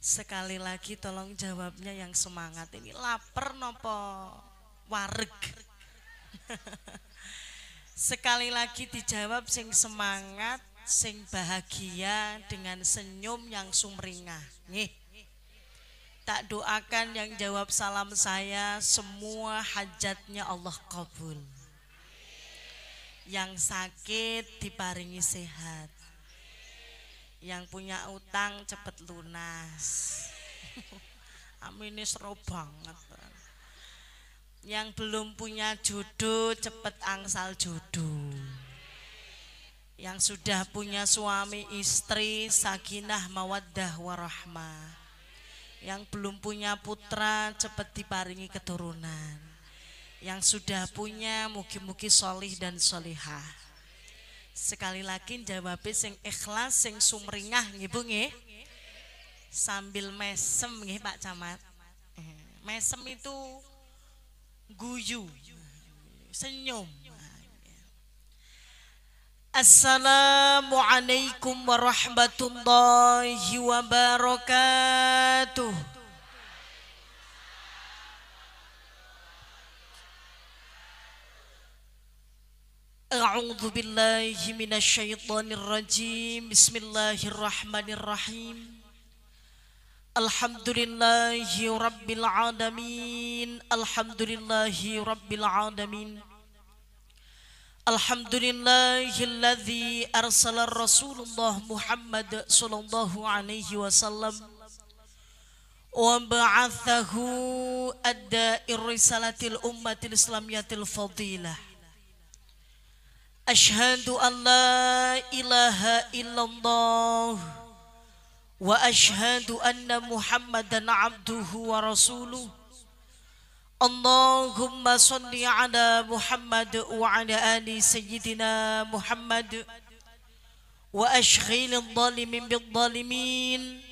Sekali lagi tolong jawabnya yang semangat. Ini lapar nopo wareg? Sekali lagi dijawab sing semangat, sing bahagia dengan senyum yang sumringah. Nih, tak doakan yang jawab salam saya semua hajatnya Allah kabul. Yang sakit diparingi sehat. Yang punya utang cepet lunas. Amin seru banget. Yang belum punya jodoh cepet angsal jodoh. Yang sudah punya suami istri sakinah mawaddah warahmah. Yang belum punya putra cepet diparingi keturunan. Yang sudah punya mugi-mugi solih dan solihah. Sekali lagi jawabnya sing ikhlas sing sumringah nggih Bu nggih. Sambil mesem nggih Pak Camat. Mesem itu guyu, senyum. Assalamualaikum warahmatullahi wabarakatuh. A'udzu billahi minasyaitonir rajim. Bismillahirrahmanirrahim. Alhamdulillahi rabbil alamin. Alhamdulillahi rabbil alamin. Alhamdulillahilladzi arsala Rasulullah Muhammad sallallahu alaihi wasallam wa ba'athahu adda'i risalatil ummatil islamiyatil fadilah. Ashhadu an la ilaha illallah wa ashhadu anna Muhammadan abduhu wa rasuluh. Allahumma salli ala Muhammad wa ala ali sayyidina Muhammad wa ashghilil zalimin bil zalimin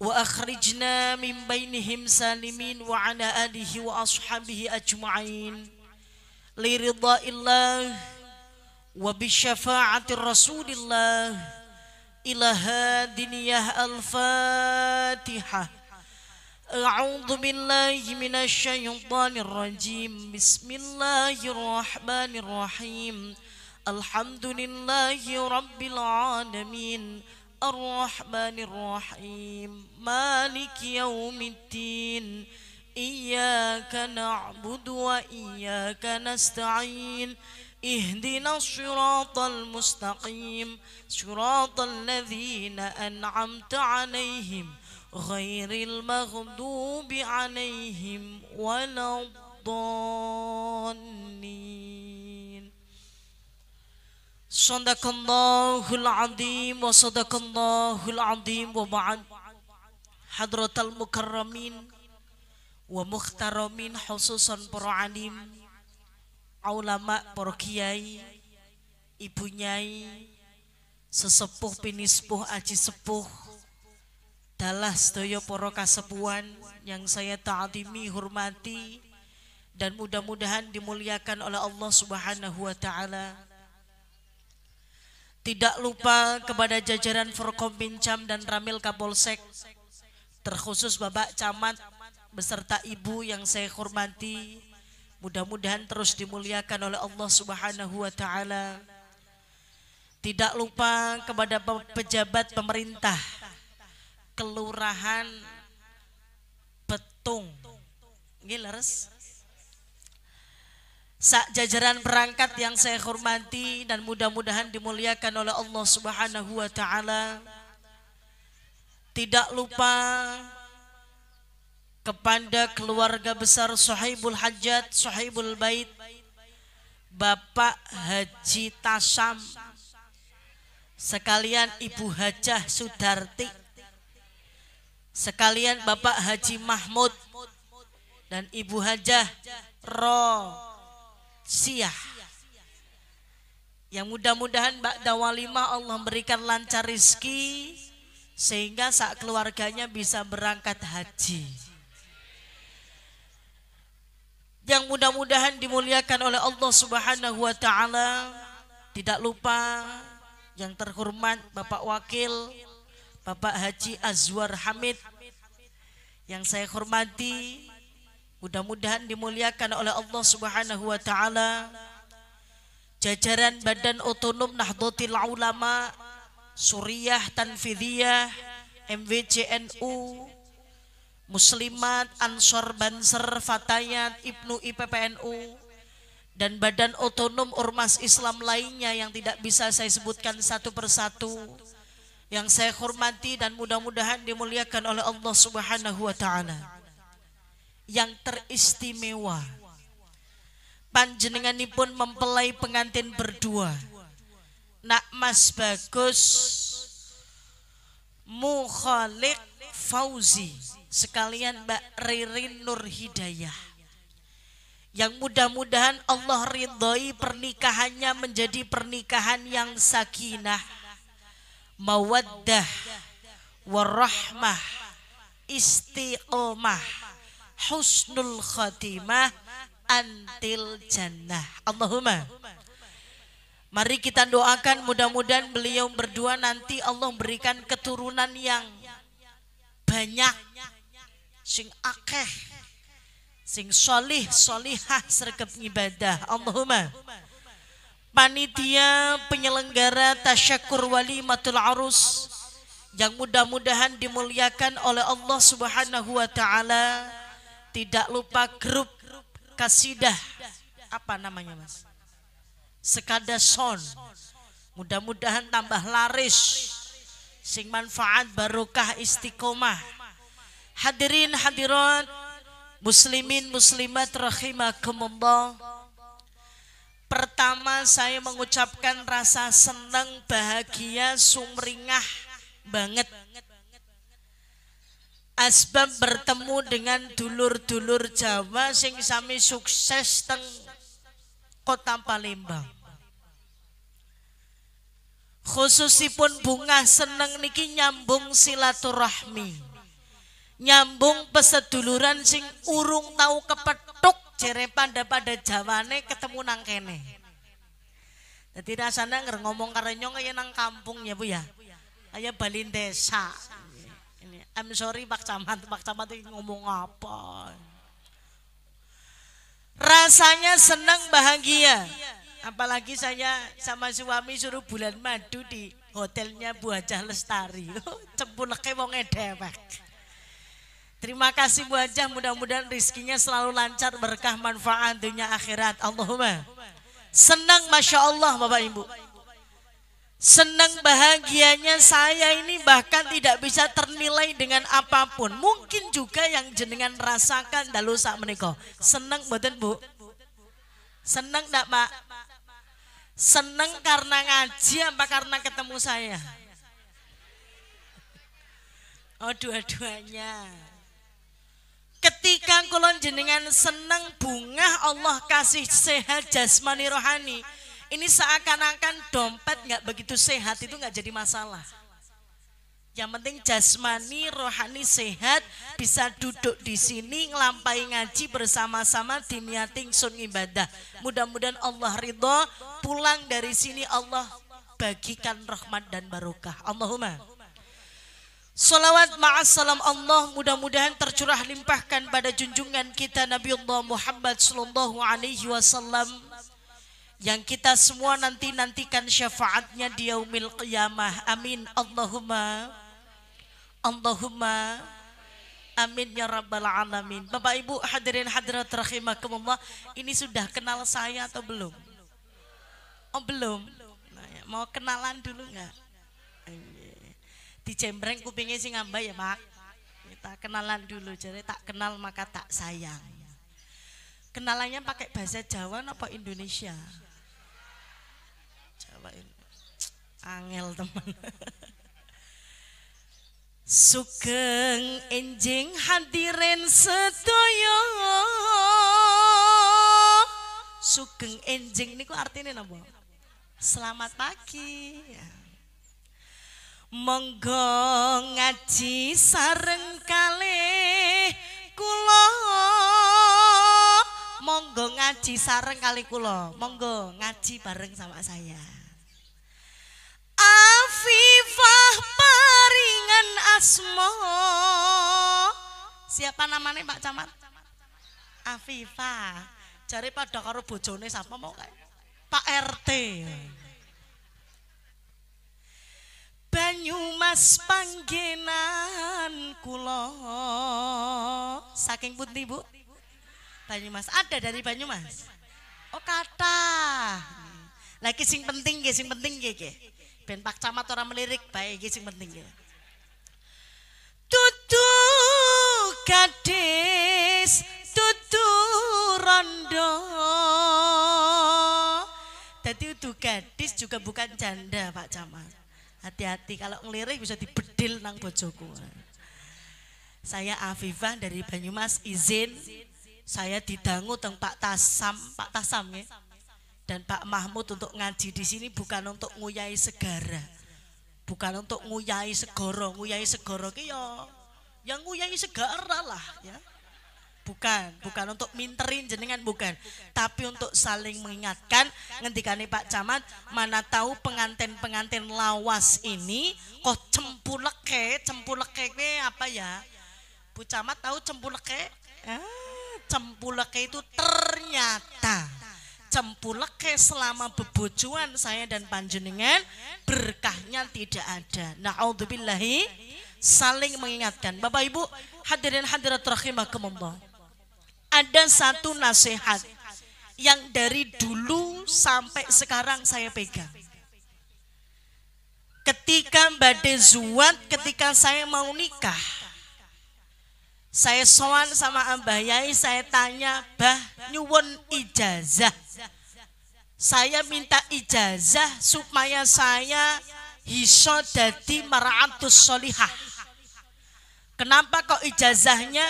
wa akhrijna min bainihim salimin wa ala alihi wa ashabihi ajma'in li ridhaillah wa bi syafa'ati rasulillah ila hadiniyah al-fatihah. A'udzu billahi minasy syaithanir rajim. Bismillahirrahmanirrahim. Alhamdulillahi rabbil alamin. Arrahmanir rahim. Maliki yaumiddin. Iyyaka na'budu wa iyyaka nasta'in. Ihdinas siratal mustaqim. Siratal ladzina an'amta 'alaihim ghairil maghdubi 'alaihim waladdallin. Shadaqallahul azim wa sadaqallahul azim wa ba'd. Hadratal mukarramin wa mukhtaramin, khususan para alim, ulama, para kiai, ibu nyai, sesepuh pinispuh aji sepuh, dalah sedaya para kasepuhan yang saya ta'zimi, hormati, dan mudah-mudahan dimuliakan oleh Allah Subhanahu wa taala. Tidak lupa kepada jajaran Forkompinjam dan Ramil Kapolsek, terkhusus Bapak Camat beserta Ibu yang saya hormati, mudah-mudahan terus dimuliakan oleh Allah Subhanahu wa taala. Tidak lupa kepada pejabat pemerintah Kelurahan Betung, Gileres, sak jajaran perangkat yang saya hormati dan mudah-mudahan dimuliakan oleh Allah Subhanahu wa taala. Tidak lupa kepada keluarga besar Sohibul Hajat, Sohibul Bait, Bapak Haji Tasam, sekalian Ibu Hajah Sudarti, sekalian Bapak Haji Mahmud dan Ibu Hajah Rosiah, yang mudah-mudahan Ba'da walimah Allah memberikan lancar rizki sehingga saat keluarganya bisa berangkat haji, yang mudah-mudahan dimuliakan oleh Allah Subhanahu wa taala. Tidak lupa yang terhormat Bapak Wakil Bapak Haji Azwar Hamid Yang saya hormati, mudah-mudahan dimuliakan oleh Allah Subhanahu wa taala, jajaran Badan Otonom Nahdlatul Ulama, Suriyah Tanfidiyah, MWCNU, Muslimat, Ansor Banser, Fatayat, Ibnu IPPNU, dan Badan Otonom Ormas Islam lainnya yang tidak bisa saya sebutkan satu persatu, yang saya hormati dan mudah-mudahan dimuliakan oleh Allah Subhanahu wa taala. Yang teristimewa, panjenenganipun mempelai pengantin berdua, Nak Mas Bagus Mukhalik Fauzi sekalian Mbak Ririn Nur Hidayah, yang mudah-mudahan Allah ridhoi pernikahannya menjadi pernikahan yang sakinah, mawaddah, warahmah, istiqomah, husnul khatimah, antil jannah. Allahumma. Mari kita doakan mudah-mudahan beliau berdua nanti Allah berikan keturunan yang banyak, sing akeh, sing solih solihah sergap ibadah. Allahumma. Panitia penyelenggara tasyakur walimatul arus yang mudah-mudahan dimuliakan oleh Allah Subhanahu wa taala, tidak lupa grup kasidah, apa namanya Mas? Sekada son, mudah-mudahan tambah laris, sing manfaat barokah istiqomah. Hadirin hadirat, muslimin muslimat rahimakumullah. Pertama saya mengucapkan rasa senang, bahagia, sumringah banget asbab bertemu dengan dulur-dulur Jawa sing sami sukses teng Kota Palembang. Khususipun bunga seneng niki nyambung silaturahmi, nyambung peseduluran sing urung tahu kepethuk jere pada Jawane ketemu nang kene. Dadi rasane ngomong karo nyong kaya nang kampung ya Bu ya. Kaya Balin desa. Ini I'm sorry Pak Camat ini ngomong apa? Rasanya senang bahagia. Apalagi saya sama suami suruh bulan madu di hotelnya Bu Hajah Lestari. Cempuleke wonge dewek. Terima kasih Bu Hajah, mudah-mudahan rizkinya selalu lancar, berkah, manfaat dunia akhirat. Allahumma. Senang Masya Allah Bapak Ibu. Senang bahagianya saya ini bahkan tidak bisa ternilai dengan apapun. Mungkin juga yang jenengan rasakan dalu sak menika. Senang mboten Bu? Senang enggak Pak? Senang karena ngaji apa karena ketemu saya? Oh dua-duanya. Ketika kulon jenengan senang bunga Allah kasih sehat jasmani rohani, ini seakan-akan dompet nggak begitu sehat itu nggak jadi masalah. Yang penting jasmani rohani sehat, bisa duduk di sini ngelampai ngaji bersama-sama diniati sun ibadah. Mudah-mudahan Allah ridho, pulang dari sini Allah bagikan rahmat dan barokah. Allahumma. Salawat ma'assalam Allah mudah-mudahan tercurah limpahkan pada junjungan kita Nabiullah Muhammad sallallahu alaihi wasallam, yang kita semua nantikan syafaatnya di yaumil qiyamah. Amin Allahumma. Allahumma amin ya rabbal alamin. Bapak Ibu hadirin hadirat rahimakumullah, ini sudah kenal saya atau belum? Oh belum. Nah, ya, mau kenalan dulu enggak? Di jembreng kupingnya sing ngambah ya Pak. Kita kenalan dulu, jadi tak kenal maka tak sayang. Kenalannya pakai bahasa Jawa apa Indonesia? Jawa ini. Angel teman. Sugeng enjing hadirin sedaya. Sugeng enjing niku artine napa? Selamat pagi. Monggo ngaji sareng kalih kula. Monggo ngaji sareng kalih kula. Monggo ngaji bareng sama saya. Afifah paringan asma Siapa namanya Pak Camat? Afifah. Jare pada karo bojone sapa mau kae? Pak RT. Banyumas panggenan kula. Saking pundi, Bu? Banyumas. Ada dari Banyumas? Oh, kata. Lagi sing penting nggih. Ben Pak Camat ora melirik bae iki sing penting nggih. Tutu gadis, tutu rondo. Jadi tutu gadis juga bukan janda Pak Camat. Hati-hati kalau ngelirik bisa dibedil nang bojoku. Saya Afifah dari Banyumas, izin saya didangu teng Pak Tasam ya. Dan Pak Mahmud untuk ngaji di sini bukan untuk nguyai segara. Bukan untuk nguyai segoro ki ya nguyai segara lah ya. Bukan untuk minterin jenengan bukan, tapi untuk saling mengingatkan. Ngendikane Pak Camat, mana tahu pengantin lawas ini kok cempuleke apa ya? Bu Camat tahu cempuleke? Cempuleke itu ternyata cempuleke selama bebojoan saya dan panjenengan berkahnya tidak ada. Na'udzubillahi, saling mengingatkan. Bapak Ibu hadirin hadirat rahimakumullah. Ada satu nasihat yang dari dulu sampai sekarang saya pegang. Ketika badhe zuat, ketika saya mau nikah, saya sowan sama Mbah Yai, saya tanya, "Bah, nyuwun ijazah. Saya minta ijazah supaya saya iso dadi mar'atus sholihah." Kenapa kok ijazahnya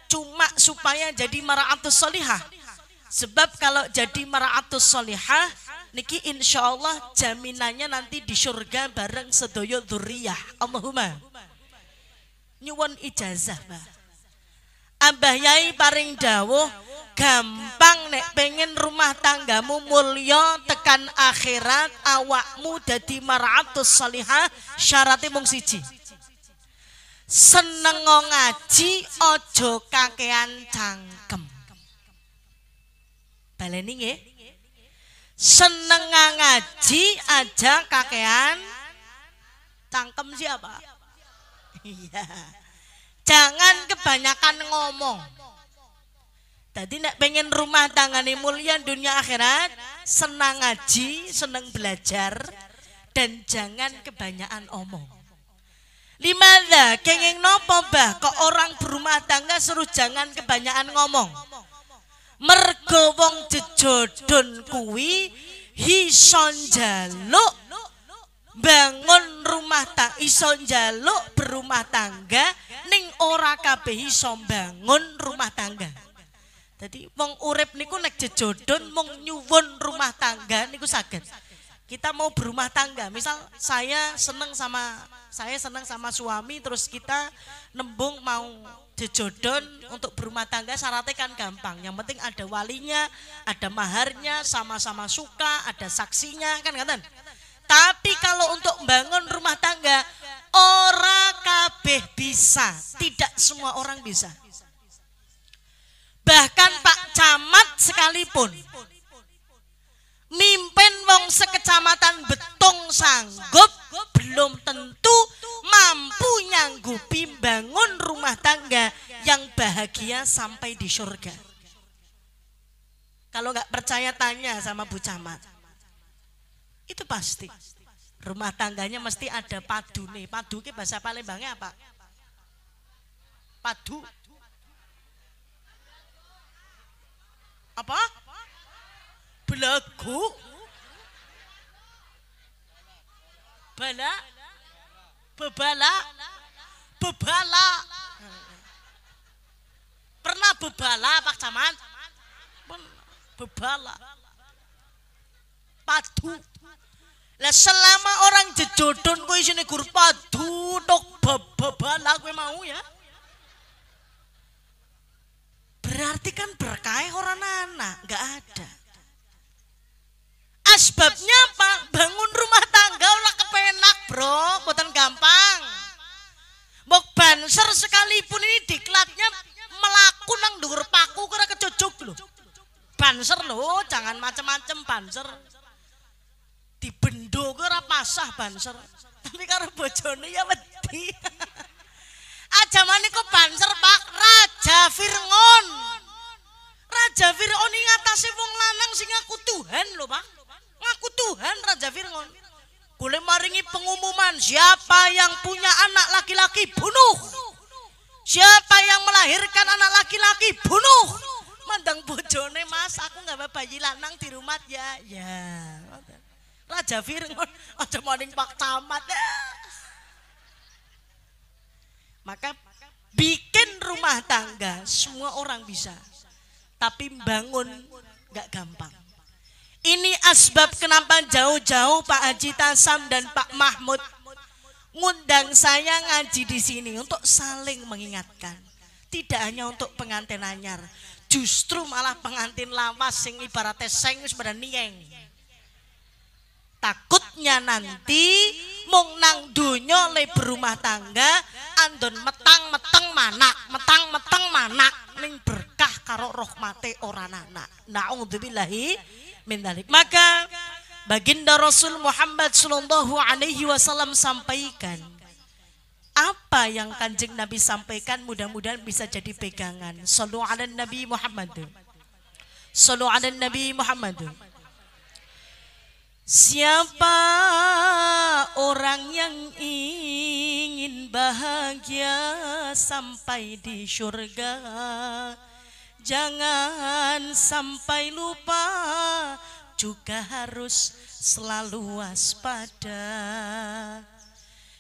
cuma supaya jadi mar'atus sholihah? Sebab kalau jadi mar'atus sholihah niki insyaallah jaminannya nanti di surga bareng sedaya dzurriyyah. Allahumma. Nyuwun ijazah, Mbah. Mbah Yai paring dawuh, gampang nek pengen rumah tanggamu mulya tekan akhirat, awakmu dadi mar'atus sholihah, syaratnya mung siji. Seneng ngaji, ojo kakean cangkem. Baleni nggih. Seneng ngaji aja kakean cangkem siapa? Iya. Jangan kebanyakan ngomong. Tadi nek pengen rumah tanggane mulia dunia akhirat, senang ngaji, senang belajar, dan jangan kebanyakan omong. Limadha, kenging nopo bah, kok orang berumah tangga suruh jangan kebanyakan ngomong. Mergo wong jejodon kuwi hison jaluk bangun rumah tangga, iso njaluk berumah tangga ning ora kabeh iso bangun rumah tangga. Jadi wong urip niku nek jejodon mung nyuwun rumah tangga niku saged. Kita mau berumah tangga, misal saya seneng sama suami, terus kita nembung mau jejodon untuk berumah tangga, syaratnya kan gampang. Yang penting ada walinya, ada maharnya, sama-sama suka, ada saksinya, kan ngaten. Tapi kalau untuk membangun rumah tangga, ora kabeh bisa, tidak semua orang bisa. Bahkan Pak Camat sekalipun mimpin wong sekecamatan Betung sanggup, belum tentu mampu nyanggupi bangun rumah tangga yang bahagia sampai di surga. Kalau nggak percaya tanya sama Bu Camat. Itu pasti rumah tangganya mesti ada padu nih. Padu ke bahasa Palembangnya apa? Padu apa? Belagu, bala, bebala, bebala. Pernah bebala Pak Camat? Bebala, padu. Lah selama orang jejodon kowe isine gur padu tok bebala kowe mau ya. Berarti kan berkah orang anak, enggak ada. Asbabnya apa? Bangun rumah tangga ora kepenak, Bro, mboten gampang. Mbok banser sekalipun ini diklatnya banser. Dibendo ke ora pasah banser. Tapi karo bojone ya wedi. Ajamane kok banser Pak Raja Fir'aun. Raja Fir'aun ini ngatasi wong lanang sing ngaku Tuhan lho Pak. Ngaku Tuhan Raja Fir'aun. Kule maringi pengumuman, siapa yang punya anak laki-laki bunuh. Siapa yang melahirkan anak laki-laki bunuh. Mandang bojone Mas, aku nggak bayi lanang di rumah ya. Ya. Raja Fir'aun aja maning Pak Camat ya. Maka bikin rumah tangga semua orang bisa. Tapi bangun nggak gampang. Ini asbab kenapa jauh-jauh Pak Haji Tasam dan Pak Mahmud ngundang saya ngaji di sini untuk saling mengingatkan. Tidak hanya untuk pengantin anyar, justru malah pengantin lama sing ibaratnya seng wis pada nieng. Takutnya nanti mung nang donya le berumah tangga andon metang-meteng manak ning berkah karo rahmate ora anak. Nauzubillahi min dzalik. Maka baginda Rasul Muhammad sallallahu alaihi wasallam sampaikan apa yang Kanjeng Nabi sampaikan, mudah-mudahan bisa jadi pegangan. Shallu ala Nabi Muhammad. Shallu ala Nabi Muhammad. Siapa orang yang ingin bahagia sampai di surga, jangan sampai lupa juga harus selalu waspada.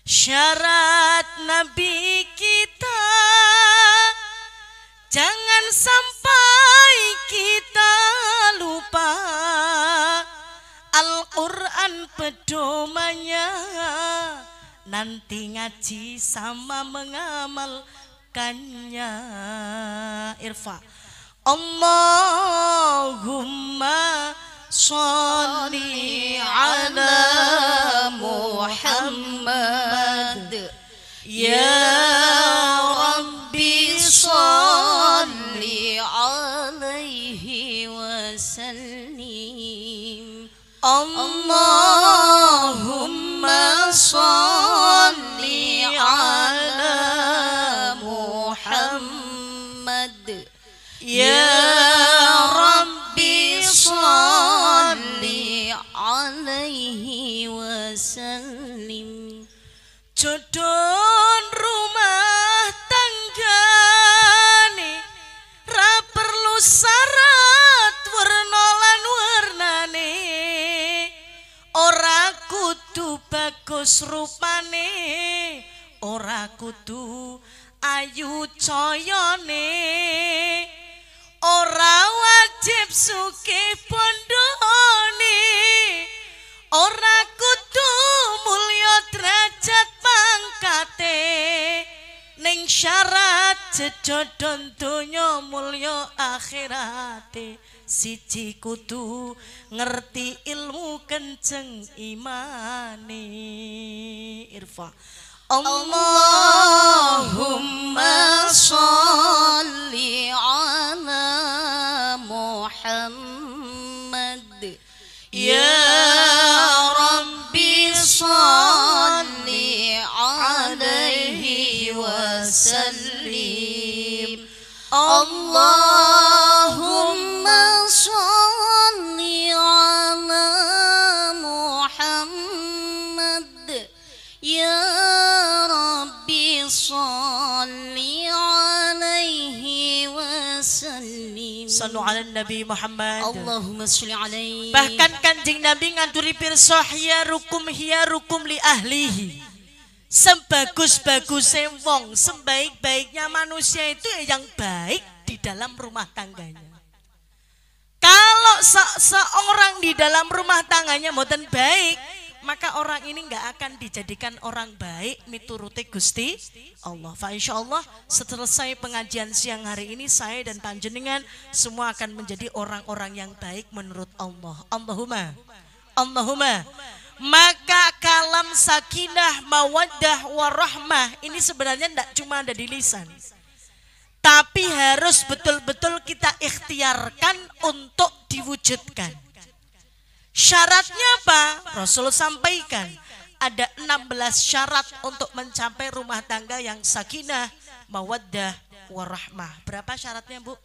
Syarat Nabi kita, jangan sampai kita lupa. Al-Quran pedomannya, nanti ngaji sama mengamalkannya. Irfa Allahumma sholli ala Muhammad ya Rabbi sholli alaihi wasallim. Allahumma sholli ala Muhammad ya Rabbi sholli alaihi wasallim. Jodoh rumah tangga nih ra perlu syarat warna lan warnane, ora kudu bagus rupane, ora kudu ayu coyone, ora wajib sugih pondone, ora kudu mulya derajat pangkate, ning syarat jejodon donya mulya akhirate. Siji kudu ngerti ilmu kenceng imane. Irfa Allahumma sholli ala Muhammad ya Rabbi sholli alaihi wasallim. Allahumma sholli ala Muhammad ya Rabbi sholli alaihi wasallim. Sallu ala Nabi Muhammad. Allahumma sholli alaihi. Bahkan Kanjeng Nabi nganduri pirsa hiyarukum li ahlihi. Sebagus-bagusnya wong, sebaik-baiknya manusia itu yang baik di dalam rumah tangganya. Kalau seorang di dalam rumah tangganya mboten baik, maka orang ini nggak akan dijadikan orang baik mituruti Gusti Allah. Fa insyaallah selesai pengajian siang hari ini, saya dan panjenengan semua akan menjadi orang-orang yang baik menurut Allah. Allahumma. Maka kalam sakinah, mawaddah, warahmah ini sebenarnya tidak cuma ada di lisan, tapi harus betul-betul kita ikhtiarkan untuk diwujudkan. Syaratnya apa? Rasul sampaikan ada 16 syarat untuk mencapai rumah tangga yang sakinah, mawaddah, warahmah. Berapa syaratnya, Bu?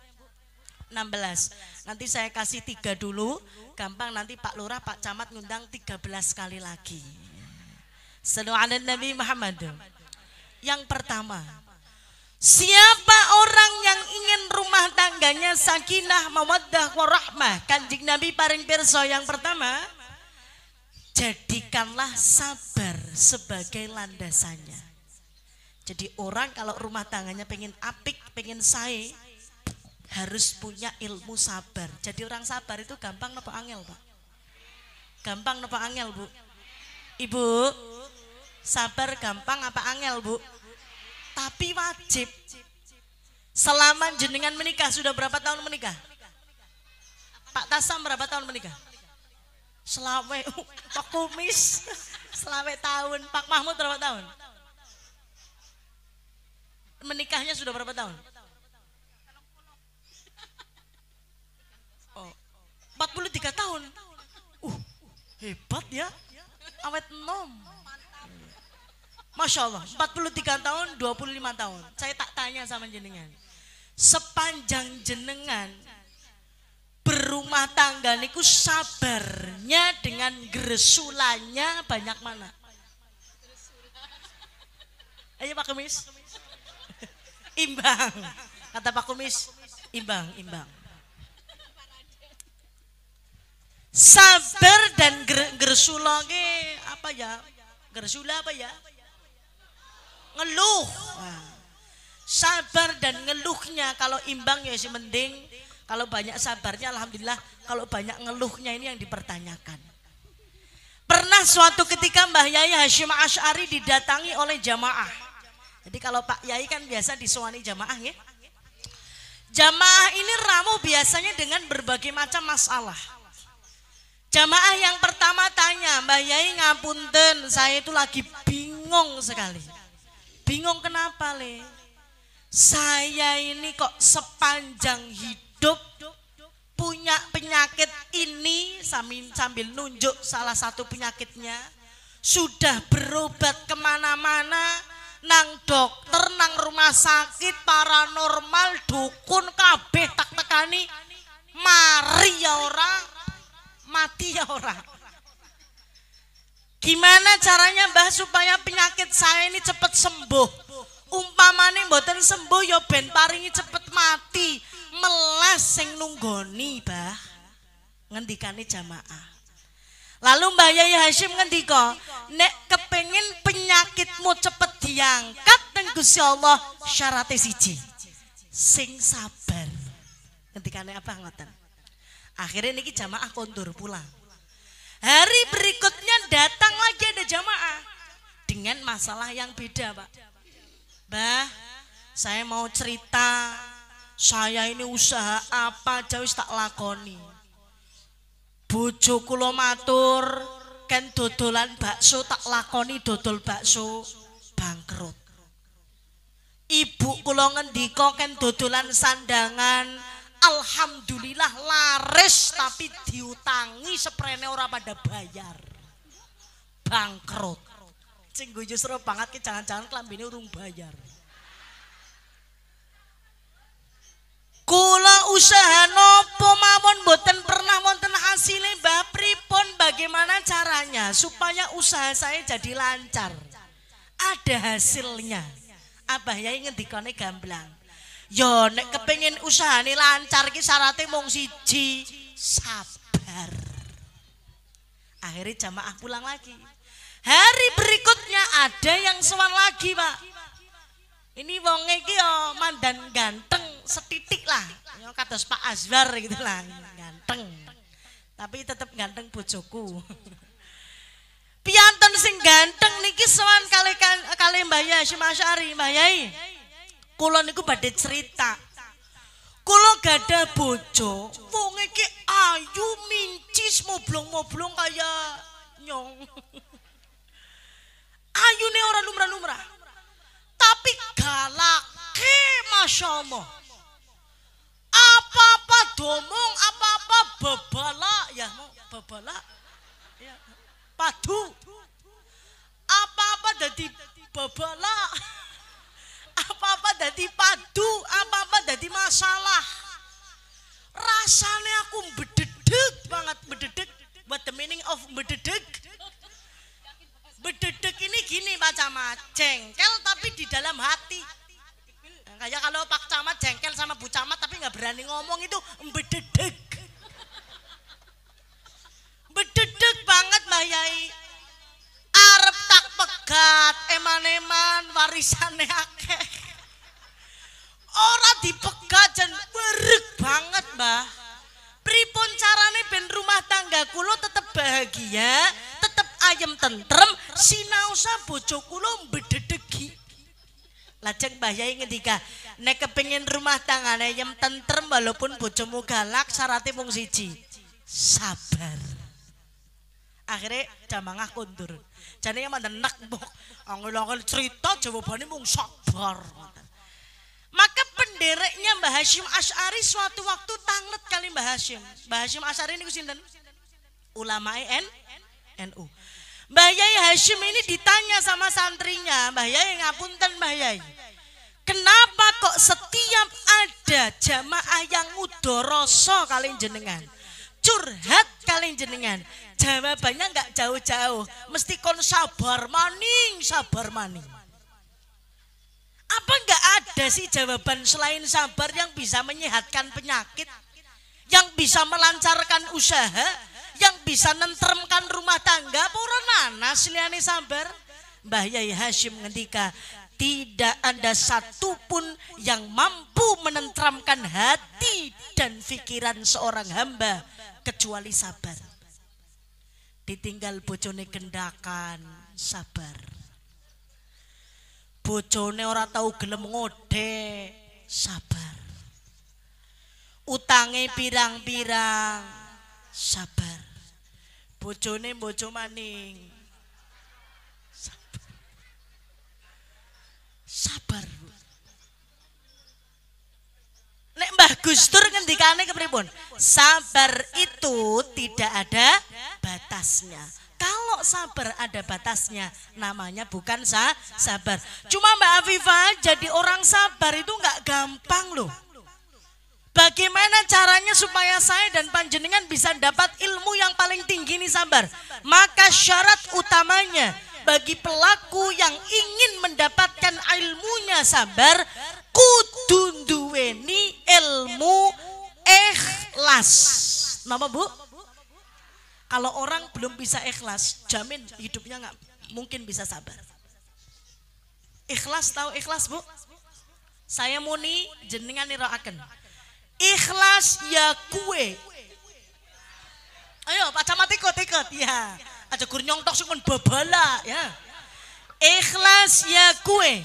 16. Nanti saya kasih 3 dulu, gampang nanti Pak Lurah, Pak Camat ngundang 13 kali lagi. Sallu ala Nabi Muhammad. Yang pertama, siapa orang yang ingin rumah tangganya sakinah, mawaddah, warahmah? Kanjeng Nabi paring pirsa yang pertama, jadikanlah sabar sebagai landasannya. Jadi orang kalau rumah tangganya pengen apik, pengen sae, harus punya ilmu sabar. Jadi orang sabar itu gampang napa angel, Pak? Gampang napa angel, Bu? Ibu, sabar gampang apa angel, Bu? Tapi wajib. Selama jenengan menikah, sudah berapa tahun menikah? Pak Tasam berapa tahun menikah? Selawe, Pak Kumis selawe tahun. Pak Mahmud berapa tahun? Menikahnya sudah berapa tahun? 43 tahun. Hebat ya. Awet nom. Masya Allah, 43 tahun, 25 tahun. Saya tak tanya sama jenengan. Sepanjang jenengan berumah tangga niku sabarnya dengan gresulannya banyak mana? Ayo Pak Kumis. Imbang. Kata Pak Kumis, imbang. Sabar dan gersula apa ya? Gersula apa ya? Ngeluh. Sabar dan ngeluhnya, kalau imbang ya sih mending, kalau banyak sabarnya alhamdulillah, kalau banyak ngeluhnya ini yang dipertanyakan. Pernah suatu ketika Mbah Yai Hashim Asy'ari didatangi oleh jamaah. Jadi kalau Pak Yai kan biasa disuani jamaah ya. Jamaah ini ramu biasanya dengan berbagai macam masalah. Jamaah yang pertama tanya, Mbah Yai ngapunten, saya itu lagi bingung sekali. Bingung kenapa, Le? Saya ini kok sepanjang hidup punya penyakit ini, sambil nunjuk salah satu penyakitnya. Sudah berobat kemana-mana, nang dokter, nang rumah sakit, paranormal, dukun, kabeh tak tekani, mari ya orang, mati ya orang. Gimana caranya Mbah supaya penyakit saya ini cepat sembuh? Umpamane mboten sembuh ya ben paringi cepet mati. Melas sing nunggoni, Mbah. Ngendikane jamaah. Lalu Mbah Yai Hashim ngendika, nek kepengin penyakitmu cepet diangkat nang Gusti Allah, syaratnya siji. Sing sabar. Ngendikane apa ngoten? Akhirnya niki jamaah kondur pulang. Hari berikutnya datang lagi ada jamaah dengan masalah yang beda, Pak. Mbah, saya mau cerita, saya ini usaha apa aja wis tak lakoni. Bojo kula matur, ken dodolan bakso tak lakoni dodol bakso bangkrut. Ibu kula ngendika ken dodolan sandangan, alhamdulillah laris tapi diutangi seprene ora pada bayar. Bangkrut. Sing guyu seru banget ki jangan-jangan klambine urung bayar. Kula usaha nopo mawon mboten pernah wonten hasile, Mbah. Pripun bagaimana caranya supaya usaha saya jadi lancar? Ada hasilnya. Abah Yai ngendikane gamblang. Yo nek kepengin usahane lancar ki syaratnya mung siji, sabar. Akhirnya jamaah pulang lagi. Hari berikutnya ada yang sowan lagi, Pak. Ini wong iki yo mandan ganteng setitik lah. Yo kados Pak Azwar gitu lah, ganteng. Tapi tetap ganteng bojoku. Piyanten sing ganteng niki sowan kali Mbah Yai Hashim Asy'ari, Mbah Yai. Kula niku badhe cerita. Kula gadah bojo, wong iki ayu mincis moblong-moblong kaya nyong. Ayune ora lumrah-lumrah. Tapi galake Masya Allah. Apa-apa domong apa-apa babala ya mau babala ya padu apa-apa dadi babala apa-apa dadi padu apa-apa dadi masalah rasanya aku bededeg banget bededeg what the meaning of bededeg bededeg ini gini Pak Camat jengkel tapi di dalam hati kayak kalau Pak Camat jengkel sama Bu Camat tapi nggak berani ngomong itu bededeg bededeg banget Mbak Yai arep tak pegat eman-eman warisane akeh ora dipegat jan wereg banget Mbah pripun carane ben rumah tangga kula tetep bahagia tetep ayem tentrem sinaosa bojo kula bededegi lajeng Mbah Yai ngendika nek kepengin rumah tanggane ayem tentrem walaupun bojomu galak syaratnya mung siji sabar akhirnya jamangah kondur jane yang mandenek mbok angel-angel cerita jawabane mung sabar maka pendereknya Mbah Hasyim Asy'ari suatu waktu tanglet kali Mbah Hasyim Asy'ari niku sinten ulama NU Mbah Yai Hasyim ini ditanya sama santrinya Mbah Yai ngapunten Mbah Yai kenapa kok setiap ada jamaah yang mudoroso kalian jenengan curhat kalian jenengan jawabannya nggak jauh-jauh mesti kon sabar maning apa nggak ada sih jawaban selain sabar yang bisa menyehatkan penyakit yang bisa melancarkan usaha yang bisa nentremkan rumah tangga ora nanas liyane sabar Mbah Yai Hasyim ngendika tidak ada satupun yang mampu menentramkan hati dan pikiran seorang hamba kecuali sabar ditinggal bojone gendakan sabar bojone ora tahu gelem ngode sabar utange pirang-pirang sabar bojone bojo maning sabar nek Mbah Gus Dur ngendikane kepripun sabar itu tidak ada batasnya kalau sabar ada batasnya namanya bukan sabar cuma Mbak Afifah jadi orang sabar itu nggak gampang loh bagaimana caranya supaya saya dan panjenengan bisa dapat ilmu yang paling tinggi ini sabar maka syarat utamanya bagi pelaku yang ingin mendapatkan ilmunya sabar kudu duweni ilmu ikhlas. Nama Bu? Kalau orang belum bisa ikhlas, jamin hidupnya nggak mungkin bisa sabar. Ikhlas tahu ikhlas Bu? Saya muni jenengan niraaken. Ikhlas ya kue. Ayo Pak Camat ikut ya. Aja gur nyongtok sing babala ya. Ikhlas ya kue.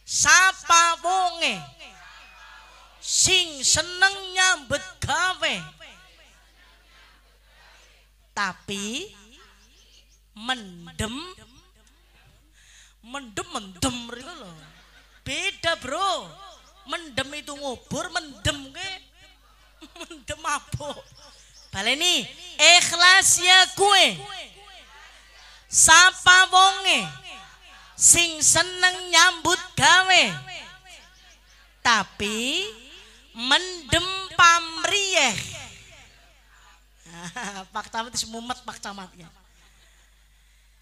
Sapa wonge sing seneng nyambet gawe tapi mendem itu loh beda bro mendem itu ngubur mendem ke mendem apa baleni ikhlas ya kue sapa wonge sing seneng nyambut gawe tapi mendem pamriyeh Pak Camat itu mumet Pak Camatnya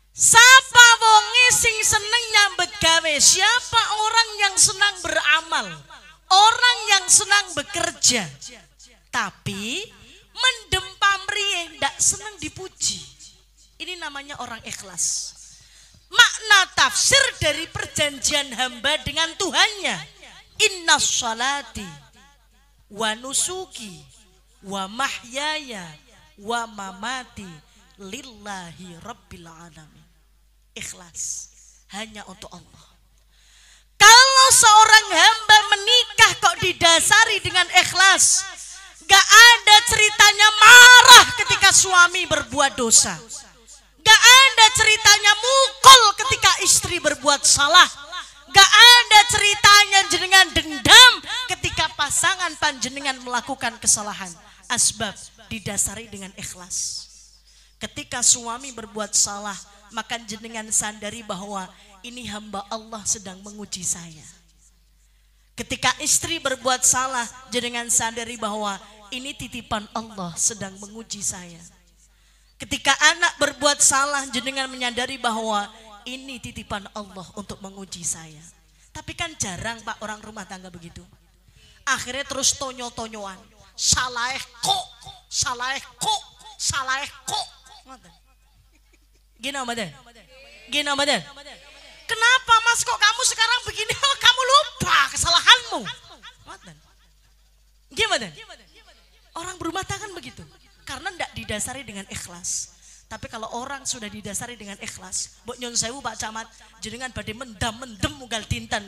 sapa wonge sing seneng nyambut gawe siapa orang yang senang beramal orang yang senang bekerja tapi mendem pamriyeh ndak senang dipuji ini namanya orang ikhlas makna tafsir dari perjanjian hamba dengan Tuhannya inna sholati wa nusuki wa mahyaya wa mamati lillahi rabbil alamin ikhlas hanya untuk Allah kalau seorang hamba menikah kok didasari dengan ikhlas gak ada ceritanya marah ketika suami berbuat dosa gak ada ceritanya mukul ketika istri berbuat salah. Gak ada ceritanya jenengan dendam ketika pasangan panjenengan panjenengan melakukan kesalahan, asbab didasari dengan ikhlas. Ketika suami berbuat salah, maka jenengan sadari bahwa ini hamba Allah sedang menguji saya. Ketika istri berbuat salah, jenengan sadari bahwa ini titipan Allah sedang menguji saya. Ketika anak berbuat salah, jenengan menyadari bahwa ini titipan Allah untuk menguji saya. Tapi kan jarang Pak orang rumah tangga begitu. Akhirnya terus tonyo-tonyoan. Salah kok. Gini Amadan. Kenapa Mas kok kamu sekarang begini? Oh, kamu lupa kesalahanmu. Gimana? Orang berumah tangga begitu. Karena tidak didasari dengan ikhlas. Tapi kalau orang sudah didasari dengan ikhlas, mbok nyon sewu Pak Camat, jenengan badhe mendem mugal dinten,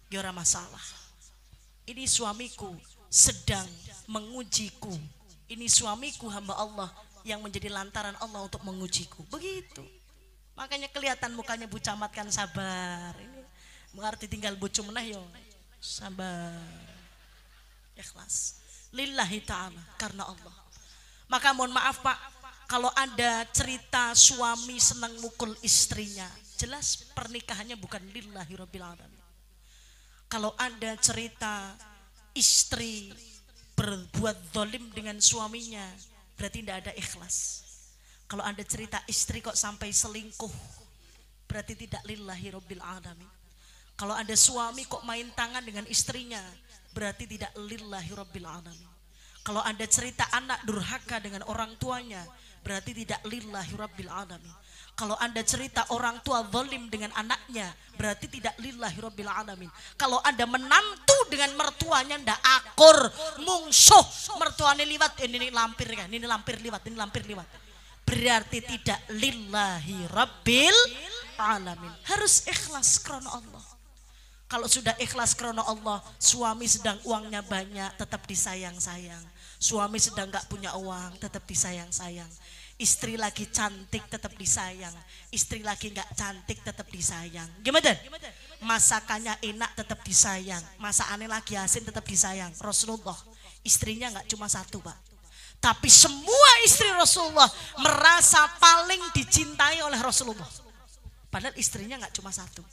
ya ora masalah. Ini suamiku sedang mengujiku. Ini suamiku hamba Allah yang menjadi lantaran Allah untuk mengujiku. Begitu. Makanya kelihatan mukanya Bu Camat kan sabar. Ini mengerti tinggal bojo meneh yo. Sabar. Ikhlas. Lillahi ta'ala, karena Allah. Maka mohon maaf Pak, kalau ada cerita suami senang mukul istrinya, jelas pernikahannya bukan lillahi rabbil alamin. Kalau ada cerita istri berbuat zalim dengan suaminya, berarti tidak ada ikhlas. Kalau ada cerita istri kok sampai selingkuh, berarti tidak lillahi rabbil alamin. Kalau ada suami kok main tangan dengan istrinya, berarti tidak lillahi rabbil alamin. Kalau ada cerita anak durhaka dengan orang tuanya, berarti tidak lillahi rabbil alamin. Kalau ada cerita orang tua zalim dengan anaknya, berarti tidak lillahi rabbil alamin. Kalau ada menantu dengan mertuanya ndak akur, mungsuh, mertuanya liwat, ini lampir kan, ini lampir liwat. Berarti tidak lillahi rabbil alamin. Harus ikhlas karena Allah. Kalau sudah ikhlas karena Allah, suami sedang uangnya banyak tetap disayang-sayang. Suami sedang gak punya uang tetap disayang-sayang. Istri lagi cantik tetap disayang. Istri lagi gak cantik tetap disayang. Gimana? Masakannya enak tetap disayang. Masakannya lagi asin tetap disayang. Rasulullah istrinya gak cuma satu Pak. Tapi semua istri Rasulullah merasa paling dicintai oleh Rasulullah. Padahal istrinya gak cuma satu.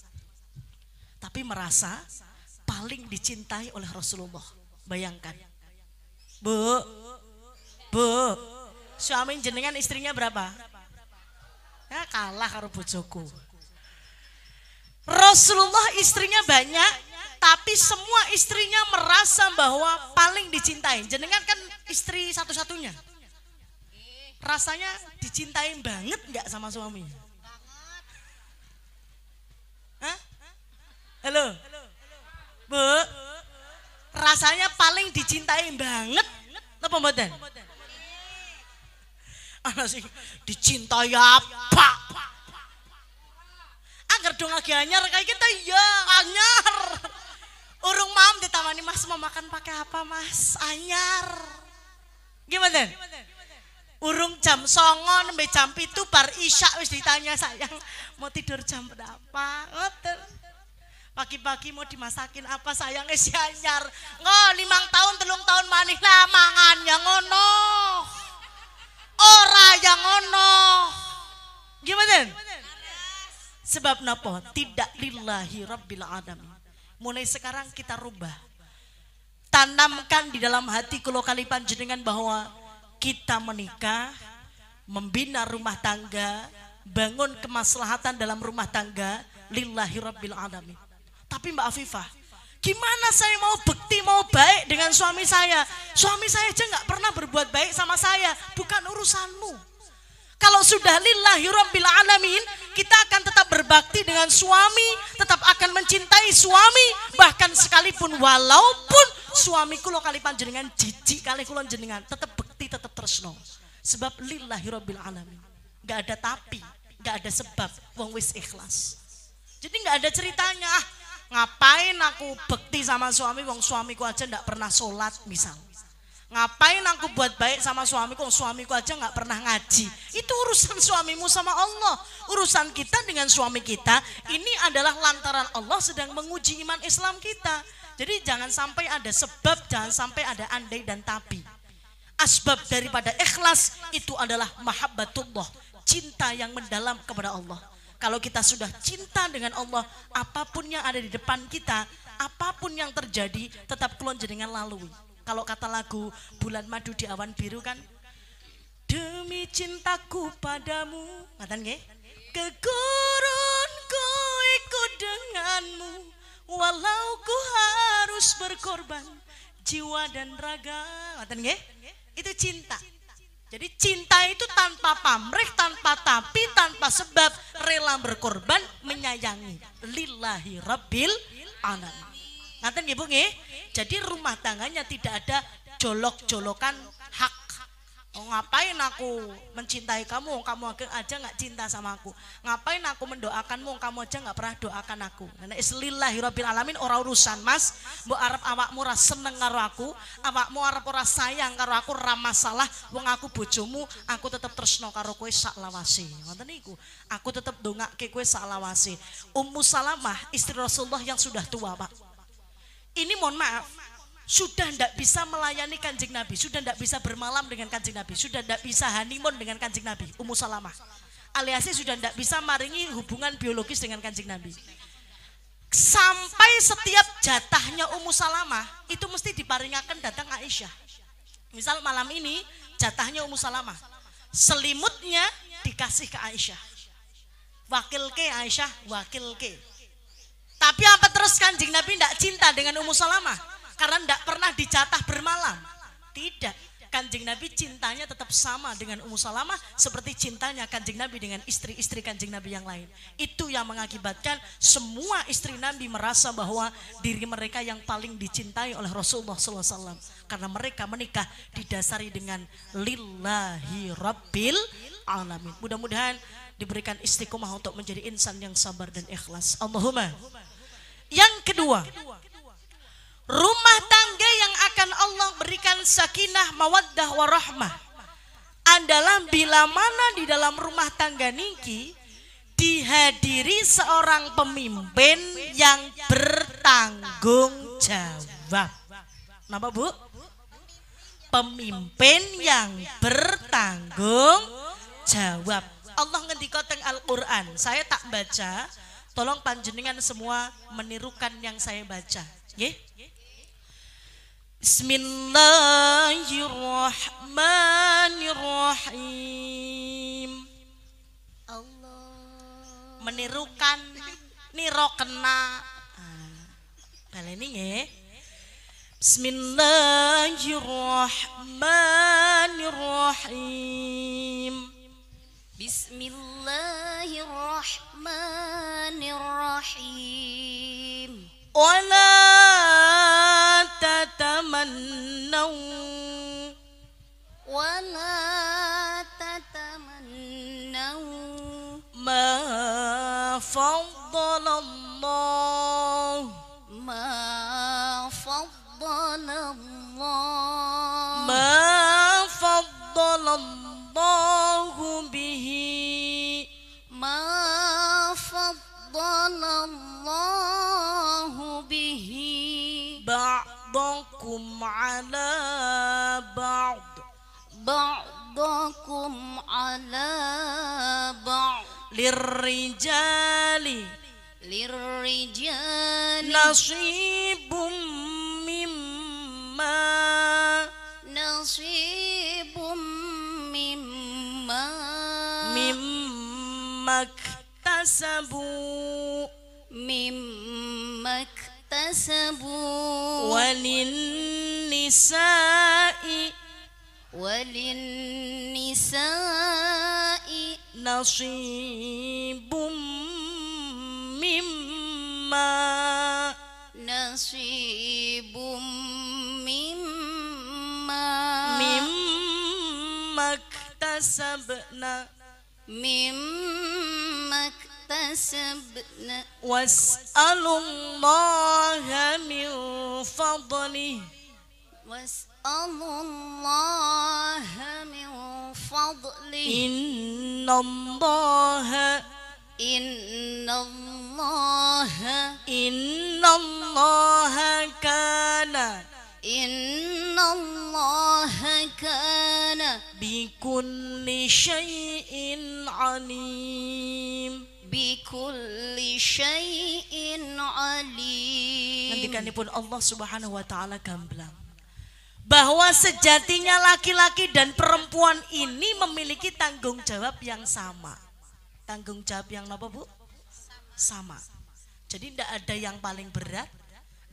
Tapi merasa paling dicintai oleh Rasulullah. Bayangkan. Bu, suami jenengan istrinya berapa? Ya kalah karo bojoku. Rasulullah istrinya banyak, tapi semua istrinya merasa bahwa paling dicintai. Jenengan kan istri satu-satunya. Rasanya dicintai banget nggak sama suami? Hah? Halo, Bu, rasanya paling dicintai banget, apa mboten? Ana sing dicintai apa? Angger dong lagi anyar kayak kita ya anyar. Urung mam ditamani Mas mau makan pakai apa Mas? Anyar. Gimana? Urung jam 09.00 sampai jam 7 bar isya wis ditanya sayang mau tidur jam berapa? Ngoten. Pagi-pagi mau dimasakin apa sayang si anyar. Ngo 5 tahun 3 tahun manih lah mangan yang ngono. Ora yang ngono. Gimana? Sebab napa? Tidak lillahi rabbil alamin. Mulai sekarang kita rubah. Tanamkan di dalam hati kula kali panjenengan bahwa kita menikah, membina rumah tangga, bangun kemaslahatan dalam rumah tangga lillahi rabbil alamin. Tapi Mbak Afifah, gimana saya mau bekti, mau baik dengan suami saya? Suami saya aja nggak pernah berbuat baik sama saya. Bukan urusanmu. Kalau sudah lillahi rabbil alamin, kita akan tetap berbakti dengan suami, tetap akan mencintai suami, bahkan sekalipun walaupun suamiku lo kali panjenengan jijik kali kulon jenengan, tetap bekti, tetap tresno. Sebab lillahi rabbil alamin. Nggak ada tapi, nggak ada sebab, wong wis ikhlas. Jadi nggak ada ceritanya. Ngapain aku bekti sama suami, wong suamiku aja ndak pernah sholat misal. Ngapain aku buat baik sama suamiku? Suamiku aja nggak pernah ngaji. Itu urusan suamimu sama Allah. Urusan kita dengan suami kita ini adalah lantaran Allah sedang menguji iman Islam kita. Jadi jangan sampai ada sebab, jangan sampai ada andai dan tapi. Asbab daripada ikhlas itu adalah mahabbatullah, cinta yang mendalam kepada Allah. Kalau kita sudah cinta dengan Allah, apapun yang ada di depan kita, apapun yang terjadi, tetap kulon jenengan lalui. Kalau kata lagu Bulan Madu di Awan Biru kan, demi cintaku padamu, ngaten nggih, kegurun ku ikut denganmu, walau ku harus berkorban jiwa dan raga, ngaten nggih, itu cinta. Jadi cinta itu tanpa pamrih, tanpa tapi, tanpa sebab, rela berkorban, menyayangi. Lillahi rabbil alamin. Ngaten nggih Bu nggih? Jadi rumah tangganya tidak ada jolok-jolokan hak. Oh, ngapain aku mencintai kamu, kamu aja nggak cinta sama aku. Ngapain aku mendoakanmu, kamu aja nggak pernah doakan aku. Karena islillahi rabbil alamin ora urusan mas. Mbok arep awakmu ora seneng karo aku, awakmu arep ora sayang karo aku, ora masalah. Wong aku bojomu, aku tetep tresno karo kowe sak lawase. Ngoten niku. Aku tetep ndongake kowe sak lawase. Ummu Salamah istri Rasulullah yang sudah tua, Pak. Ini mohon maaf, sudah tidak bisa melayani Kanjeng Nabi, sudah tidak bisa bermalam dengan Kanjeng Nabi, sudah tidak bisa honeymoon dengan Kanjeng Nabi. Ummu Salamah aliasnya sudah tidak bisa maringi hubungan biologis dengan Kanjeng Nabi. Sampai setiap jatahnya Ummu Salamah itu mesti diparingakan datang Aisyah. Misal malam ini jatahnya Ummu Salamah, selimutnya dikasih ke Aisyah. Wakil ke Aisyah, wakil ke. Tapi apa terus Kanjeng Nabi tidak cinta dengan Ummu Salamah? Karena tidak pernah dijatah bermalam. Tidak, Kanjeng Nabi cintanya tetap sama dengan Ummu Salamah seperti cintanya Kanjeng Nabi dengan istri-istri Kanjeng Nabi yang lain. Itu yang mengakibatkan semua istri Nabi merasa bahwa diri mereka yang paling dicintai oleh Rasulullah SAW. Karena mereka menikah didasari dengan lillahi rabbil alamin. Mudah-mudahan diberikan istiqomah untuk menjadi insan yang sabar dan ikhlas. Allahumma. Yang kedua, rumah tangga yang akan Allah berikan sakinah, mawaddah, warahmah adalah bila mana di dalam rumah tangga niki dihadiri seorang pemimpin yang bertanggung jawab. Napa Bu? Pemimpin yang bertanggung jawab. Allah ngendika teng Al-Qur'an, saya tak baca, tolong panjenengan semua menirukan yang saya baca. Nggih. Bismillahirrahmanirrahim. Allah. Menirukan nirokena. Baleni nggih. Bismillahirrahmanirrahim. Bismillahirrahmanirrahim. Wala tatamannaw ma faddalallah ma faddalallahu bihi ba'dakum ala ba'd lirrijali nasibum mimma iktasabu walin nisa'i nasibum mimma iktasabna was'alullaha min fadlih was'alullaha min fadlihi innallaha kana bikulli syai'in alim. Ngendikanipun Allah Subhanahu wa taala gamblang bahwa sejatinya laki-laki dan perempuan ini memiliki tanggung jawab yang sama. Tanggung jawab yang apa, Bu? Sama. Jadi tidak ada yang paling berat,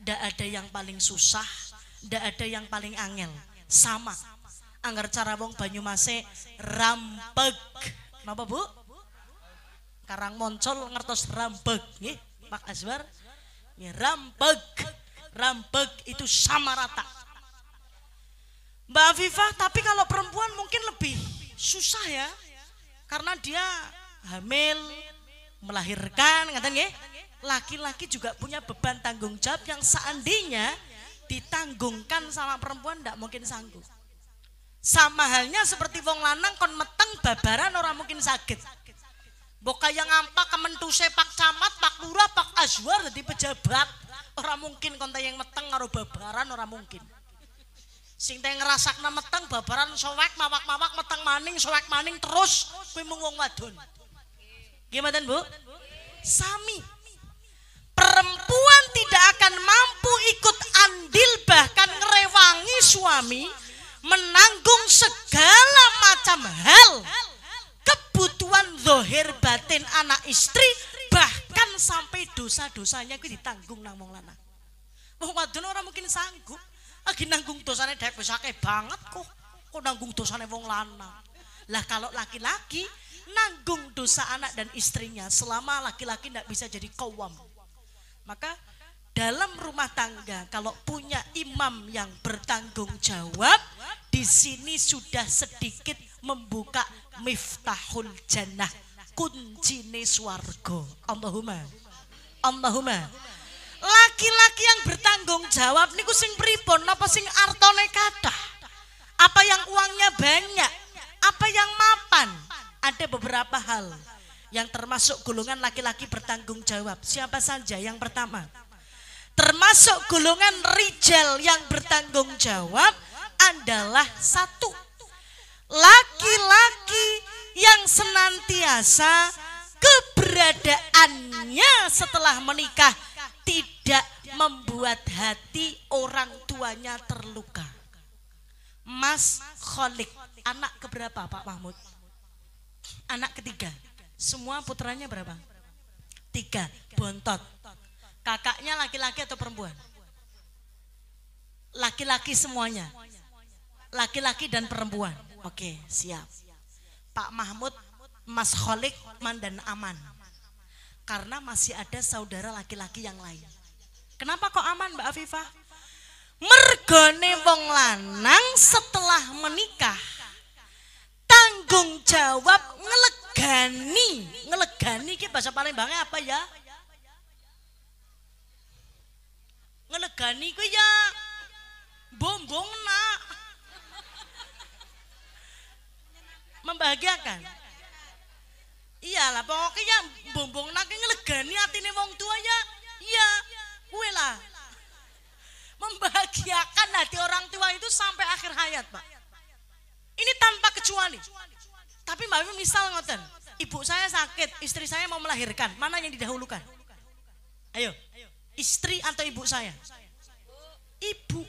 tidak ada yang paling susah, tidak ada yang paling angel. Sama. Angger cara wong Banyumase rampeg. Napa, Bu? Karang Moncol ngertos rampeg, nggih, Pak Azwar. Nggih, rampeg. Rampeg itu sama rata. Mbak Afifah, tapi kalau perempuan mungkin lebih susah ya. Karena dia hamil, melahirkan, ngaten nggih. Laki-laki juga punya beban tanggung jawab yang seandainya ditanggungkan sama perempuan ndak mungkin sanggup. Sama halnya seperti wong lanang kon meteng babaran orang mungkin sakit. Boka yang ngampak kementuse Pak Camat, Pak Lurah, Pak Azwar jadi pejabat. Orang mungkin konta yang meteng karo babaran orang mungkin. Sing teh ngerasakna meteng babaran sowek mawak-mawak meteng maning sowek maning terus kuwi mung wong wadon. Gimana Bu? Sami. Perempuan tidak akan mampu ikut andil bahkan ngerewangi suami, menanggung segala macam hal kebutuhan zahir batin anak istri, bahkan sampai dosa-dosanya kuwi ditanggung nang wong lanang. Wong wadon ora mungkin sanggup. Lagi nanggung dosane dhek wis akeh banget kok nanggung dosane wong lanang. Lah kalau laki-laki nanggung dosa anak dan istrinya selama laki-laki tidak bisa jadi qawwam. Maka dalam rumah tangga kalau punya imam yang bertanggung jawab, di sini sudah sedikit membuka miftahul jannah, kuncine swarga. Allahumma. Laki-laki yang bertanggung jawab niku sing pripun? Napa sing artone kathah? Apa yang uangnya banyak? Apa yang mapan? Ada beberapa hal yang termasuk golongan laki-laki bertanggung jawab. Siapa saja? Yang pertama, termasuk golongan rijal yang bertanggung jawab adalah satu, laki-laki yang senantiasa keberadaannya setelah menikah tidak membuat hati orang tuanya terluka. Mas Kholik, anak keberapa Pak Mahmud? Anak ketiga. Semua putranya berapa? 3, bontot. Kakaknya laki-laki atau perempuan? Laki-laki semuanya. Laki-laki dan perempuan. Oke, siap. Pak Mahmud, Mas Kholik, mandan aman. Karena masih ada saudara laki-laki yang lain. Kenapa kok aman Mbak Afifah? Mergone wong lanang setelah menikah tanggung jawab ngelegani ki bahasa Palembangnya apa ya? Ngelegani ku ya bombong nak, membahagiakan. Iyalah pokoknya bombong nak ngelegani atine wong tua ya. Iya, kuwi lah. Membahagiakan hati orang tua itu sampai akhir hayat, Pak. Ini tanpa kecuali. Tapi Mbak misal ngoten, ibu saya sakit, istri saya mau melahirkan, mana yang didahulukan? Ayo, istri atau ibu saya? Ibu.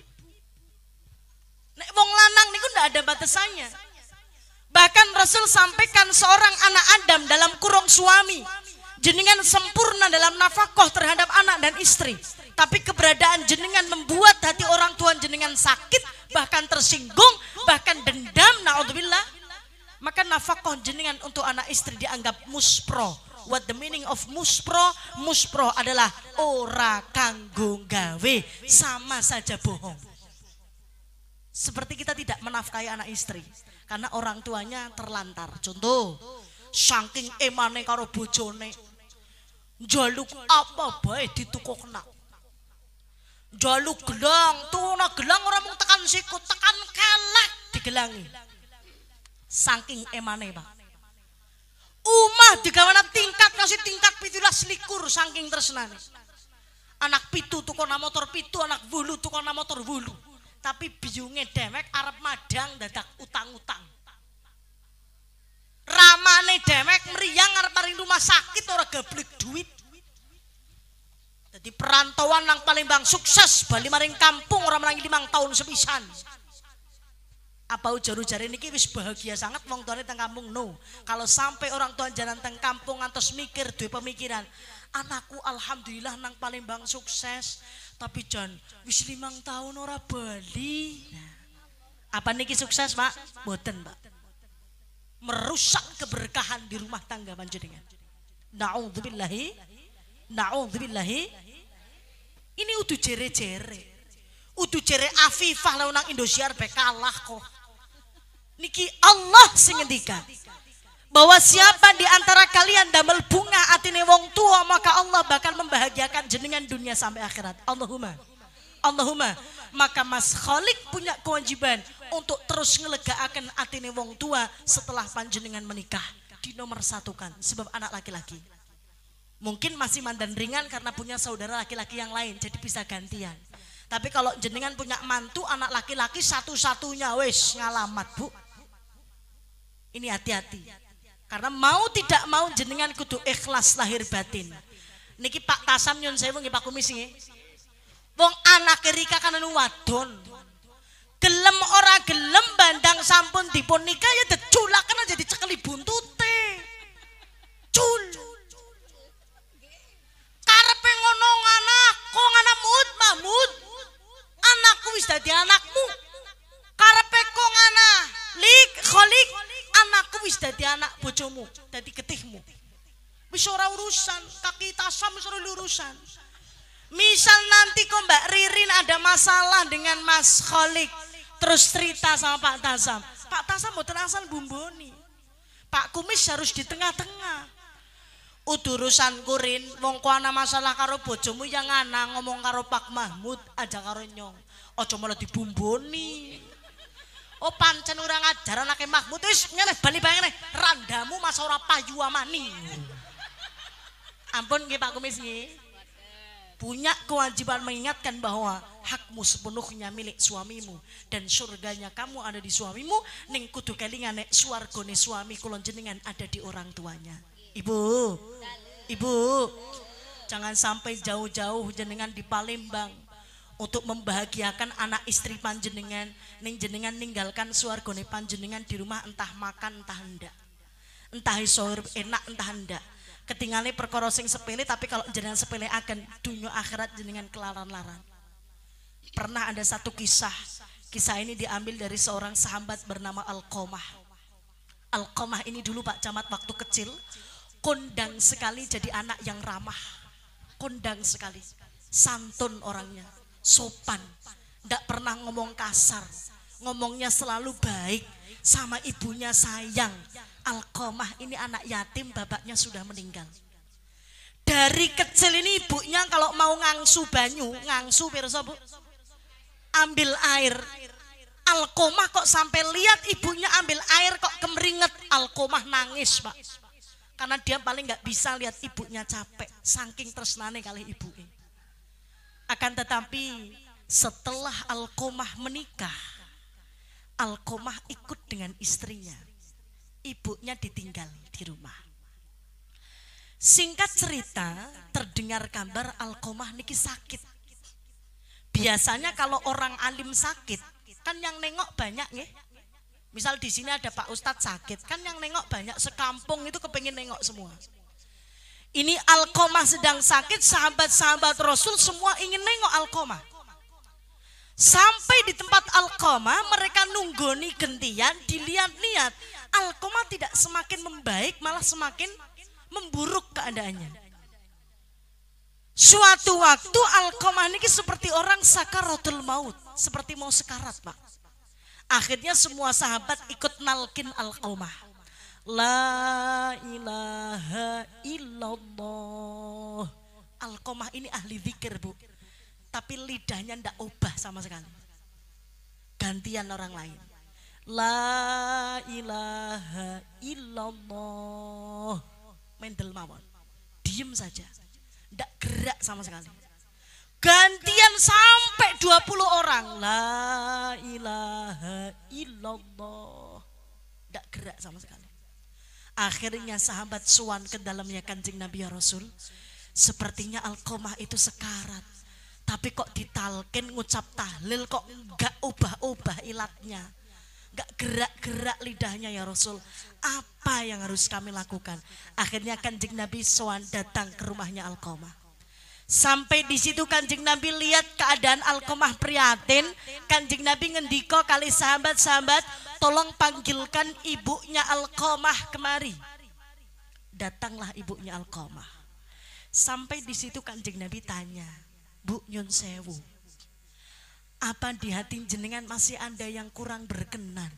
Nek wong lanang niku ndak ada batasannya. Bahkan Rasul sampaikan seorang anak Adam dalam kurung suami, jenengan sempurna dalam nafkah terhadap anak dan istri. Tapi keberadaan jenengan membuat hati orang tua jenengan sakit, bahkan tersinggung, bahkan dendam, naudzubillah. Maka nafkah jenengan untuk anak istri dianggap muspro. What the meaning of muspro? Muspro adalah ora kanggo gawe, sama saja bohong. Seperti kita tidak menafkahi anak istri karena orang tuanya terlantar. Contoh, saking emane karo bojone, njaluk apa bae ditukokna. Jaluk gelang, tuna gelang ora mung tekan sikut, tekan kelek digelangi. Saking emane, Pak. Umah digawana tingkat ngasih tingkat 17 saking tresnane. Anak pitu tukona motor pitu, anak wulu tukona motor wulu. Tapi biyunge dewek arep madang dadak utang-utang. Ramane dewek mriyang arep maring rumah sakit ora gablek duit. Jadi perantauan nang Palembang sukses bali maring kampung ora maring 5 tahun sepisan. Apa ujar-ujar niki wis bahagia sangat wong tuane teng kampung no. Kalau sampai orang tua jalan teng kampung ngantos mikir duwe pemikiran, anakku alhamdulillah nang Palembang sukses, tapi jan wis 5 tahun ora bali. Nah, apa niki sukses, Pak? Mboten, Pak. Merusak keberkahan di rumah tangga panjenengan. Na'udzubillahi. Na'udzubillahi. Ini udah jere-jere. Udah jere Afifah lawan nang Indosiar be kalah kok. Niki Allah sing ngendikan bahwa siapa di antara kalian damel bunga atine wong tua maka Allah bakal membahagiakan jenengan dunia sampai akhirat. Allahumma. Allahumma. Maka Mas Khalik punya kewajiban untuk terus ngelegaaken atine wong tua setelah panjenengan menikah. Dinomor satukan sebab anak laki-laki. Mungkin masih mandan ringan karena punya saudara laki-laki yang lain jadi bisa gantian. Tapi kalau jenengan punya mantu anak laki-laki satu-satunya wis ngalamat, Bu. Ini hati-hati. Karena mau tidak mau jenengan kudu ikhlas lahir batin. Niki Pak Tasam nyun sewu nggih Pak Kumis nggih. Wong anak Rika kan anu wadon. Gelem ora gelem bandang sampun dipun nikah ya deculaken aja dicekeli buntute. Cul. Karepe ngono anakku nganamut Mahmud. Anakku wis dadi anakmu. Karepe kok ngana lik kholik anakku wis dadi anak bojomu, dadi getihmu. Wis ora urusan, kaki Tasam wis ora urusan. Misal nanti kok Mbak Ririn ada masalah dengan Mas Kholik, terus cerita sama Pak Tasam. Pak Tasam mboten asal bumboni. Pak Kumis harus di tengah-tengah. Udurusan kurin, wong ku ana masalah karo bojomu yang ana ngomong karo Pak Mahmud aja karo nyong. Aja malah dibumboni. Oh pancen ora ngajar anake Mahmud wis ngene bali bae ngene. Randamu masa ora payu amani. Ampun nggih Pak Kumis nggih. Punya kewajiban mengingatkan bahwa hakmu sepenuhnya milik suamimu dan surganya kamu ada di suamimu ning kudu kelingan nek swargane suami kula jenengan ada di orang tuanya. Ibu, Ibu, jangan sampai jauh-jauh jenengan di Palembang untuk membahagiakan anak istri panjenengan, ning jenengan ninggalkan swargane panjenengan di rumah entah makan entah hendak, entah iso enak entah hendak. Ketinggalan perkara sing sepele tapi kalau jenengan sepele akan dunia akhirat jenengan kelaran-laran. Pernah ada satu kisah ini diambil dari seorang sahabat bernama Alqamah. Alqamah ini dulu Pak Camat waktu kecil kondang sekali jadi anak yang ramah, kondang sekali, santun orangnya, sopan, tidak pernah ngomong kasar, ngomongnya selalu baik, sama ibunya sayang. Alqamah ini anak yatim, bapaknya sudah meninggal. Dari kecil ini ibunya kalau mau ngangsu banyu, ngangsu pirsa Bu, ambil air. Alqamah kok sampai lihat ibunya ambil air kok kemeringet, Alqamah nangis Pak. Karena dia paling nggak bisa lihat ibunya capek, saking tresnane kali ibunya. Akan tetapi setelah Alqamah menikah, Alqamah ikut dengan istrinya. Ibunya ditinggal di rumah. Singkat cerita, terdengar kabar Alqamah niki sakit. Biasanya kalau orang alim sakit, kan yang nengok banyak nggih. Misal di sini ada Pak Ustadz sakit, kan yang nengok banyak, sekampung itu kepengin nengok semua. Ini Alqamah sedang sakit, sahabat-sahabat Rasul semua ingin nengok Alqamah. Sampai di tempat Alqamah mereka nunggoni gentian, dilihat-lihat Alqamah tidak semakin membaik, malah semakin memburuk keadaannya. Suatu waktu Alqamah ini seperti orang sakaratul maut, seperti mau sekarat Pak. Akhirnya semua sahabat ikut nalkin Alqamah. La ilaha illallah. Alqamah ini ahli zikir Bu. tapi lidahnya ndak ubah sama sekali. Gantian orang lain. La ilaha illallah. Mendel mawon. Diem saja. Ndak gerak sama sekali. Gantian sampai 20 orang. La ilaha illallah. Ndak gerak sama sekali. Akhirnya sahabat suan ke dalamnya Kanjeng Nabi ya Rasul. Sepertinya Alqamah itu sekarat. Tapi kok ditalkin ngucap tahlil kok enggak ubah-ubah ilatnya. Enggak gerak-gerak lidahnya ya Rasul. Apa yang harus kami lakukan? Akhirnya Kanjeng Nabi sowan datang ke rumahnya Alqamah. Sampai di situ Kanjeng Nabi lihat keadaan Alqamah prihatin. Kanjeng Nabi ngendiko kali sahabat-sahabat, tolong panggilkan ibunya Alqamah kemari. Datanglah ibunya Alqamah. Sampai di situ Kanjeng Nabi tanya, Bu nyun sewu, apa di hati jenengan masih ada yang kurang berkenan?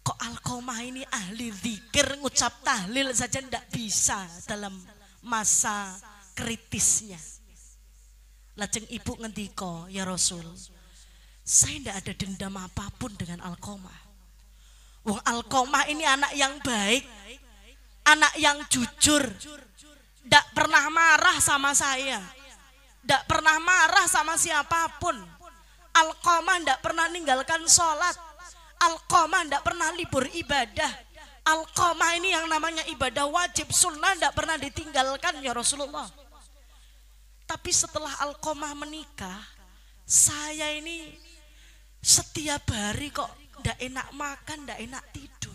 Kok Alqamah ini ahli zikir, ngucap tahlil saja ndak bisa dalam masa kritisnya. Lajeng ibu ngendiko, ya Rasul, saya ndak ada dendam apapun dengan Alqamah. Wong Alqamah ini anak yang baik, anak yang jujur, ndak pernah marah sama saya, ndak pernah marah sama siapapun. Alqamah ndak pernah ninggalkan sholat, Alqamah ndak pernah libur ibadah. Alqamah ini yang namanya ibadah wajib sunnah ndak pernah ditinggalkan ya Rasulullah. Tapi setelah Alqamah menikah, saya ini setiap hari kok ndak enak makan, ndak enak tidur.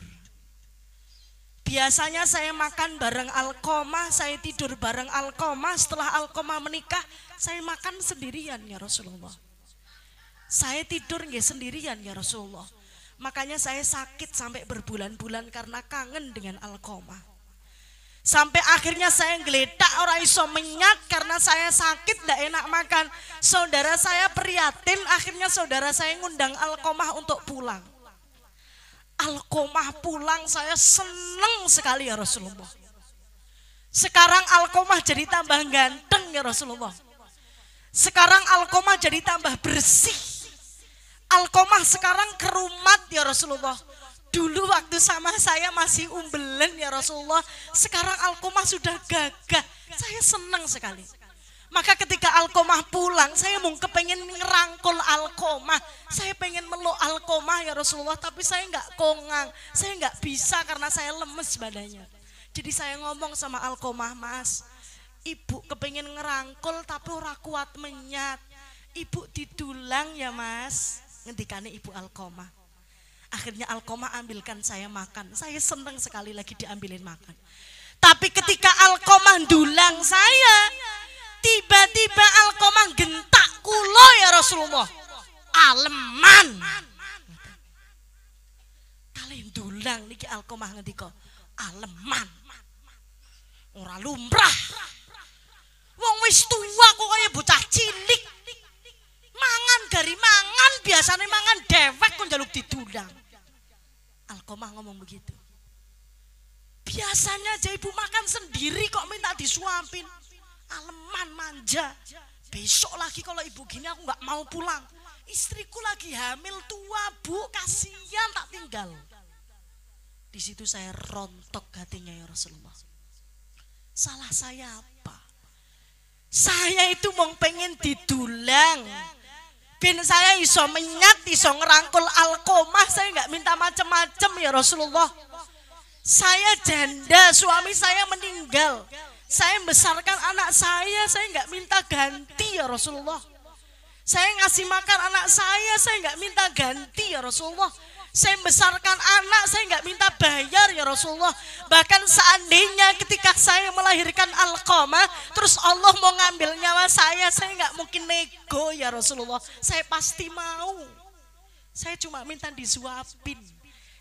Biasanya saya makan bareng Alqamah, saya tidur bareng Alqamah. Setelah Alqamah menikah, saya makan sendirian ya Rasulullah. Saya tidur nggih sendirian ya Rasulullah. Makanya saya sakit sampai berbulan-bulan karena kangen dengan Alqamah. Sampai akhirnya saya ngeletak orang iso menyat karena saya sakit ndak enak makan. Saudara saya prihatin, akhirnya saudara saya ngundang Alqamah untuk pulang. Alqamah pulang, saya seneng sekali ya Rasulullah. Sekarang Alqamah jadi tambah ganteng ya Rasulullah. Sekarang Alqamah jadi tambah bersih. Alqamah sekarang kerumat ya Rasulullah. Dulu waktu sama saya masih umbelen ya Rasulullah. Sekarang Alqamah sudah gagah. Saya senang sekali. Maka ketika Alqamah pulang, saya mau kepengen ngerangkul Alqamah. Saya pengen meluk Alqamah ya Rasulullah. Tapi saya nggak kongang. Saya nggak bisa karena saya lemes badannya. Jadi saya ngomong sama Alqamah, Mas, Ibu kepengen ngerangkul tapi ora kuat menyat. Ibu didulang ya Mas. Ngendikane Ibu Alqamah. Akhirnya Alqamah ambilkan saya makan. Saya senang sekali lagi diambilin makan. Tapi ketika Alqamah dulang saya, tiba-tiba Alqamah gentak kulo ya Rasulullah. Aleman. Kalian dulang niki Alqamah ngendika, aleman. Ora lumrah. Wong wis tua kok kaya bocah cilik. Mangan gari mangan, biasanya mangan dewek kok njaluk didulang. Alqamah ngomong begitu. Biasanya aja ibu makan sendiri kok minta disuapin. Aleman manja. Besok lagi kalau ibu gini aku nggak mau pulang. Istriku lagi hamil tua Bu, kasihan tak tinggal. Di situ saya rontok hatinya ya Rasulullah. Salah saya apa? Saya itu mau pengen didulang. Ben saya iso menyat, iso ngerangkul Alqamah, saya nggak minta macam-macam ya Rasulullah. Saya janda, suami saya meninggal. Saya membesarkan anak saya nggak minta ganti ya Rasulullah. Saya ngasih makan anak saya nggak minta ganti ya Rasulullah. Saya membesarkan anak, saya nggak minta bayar ya Rasulullah. Bahkan seandainya ketika saya melahirkan Alqamah, terus Allah mau ngambil nyawa saya nggak mungkin nego ya Rasulullah. Saya pasti mau. Saya cuma minta disuapin.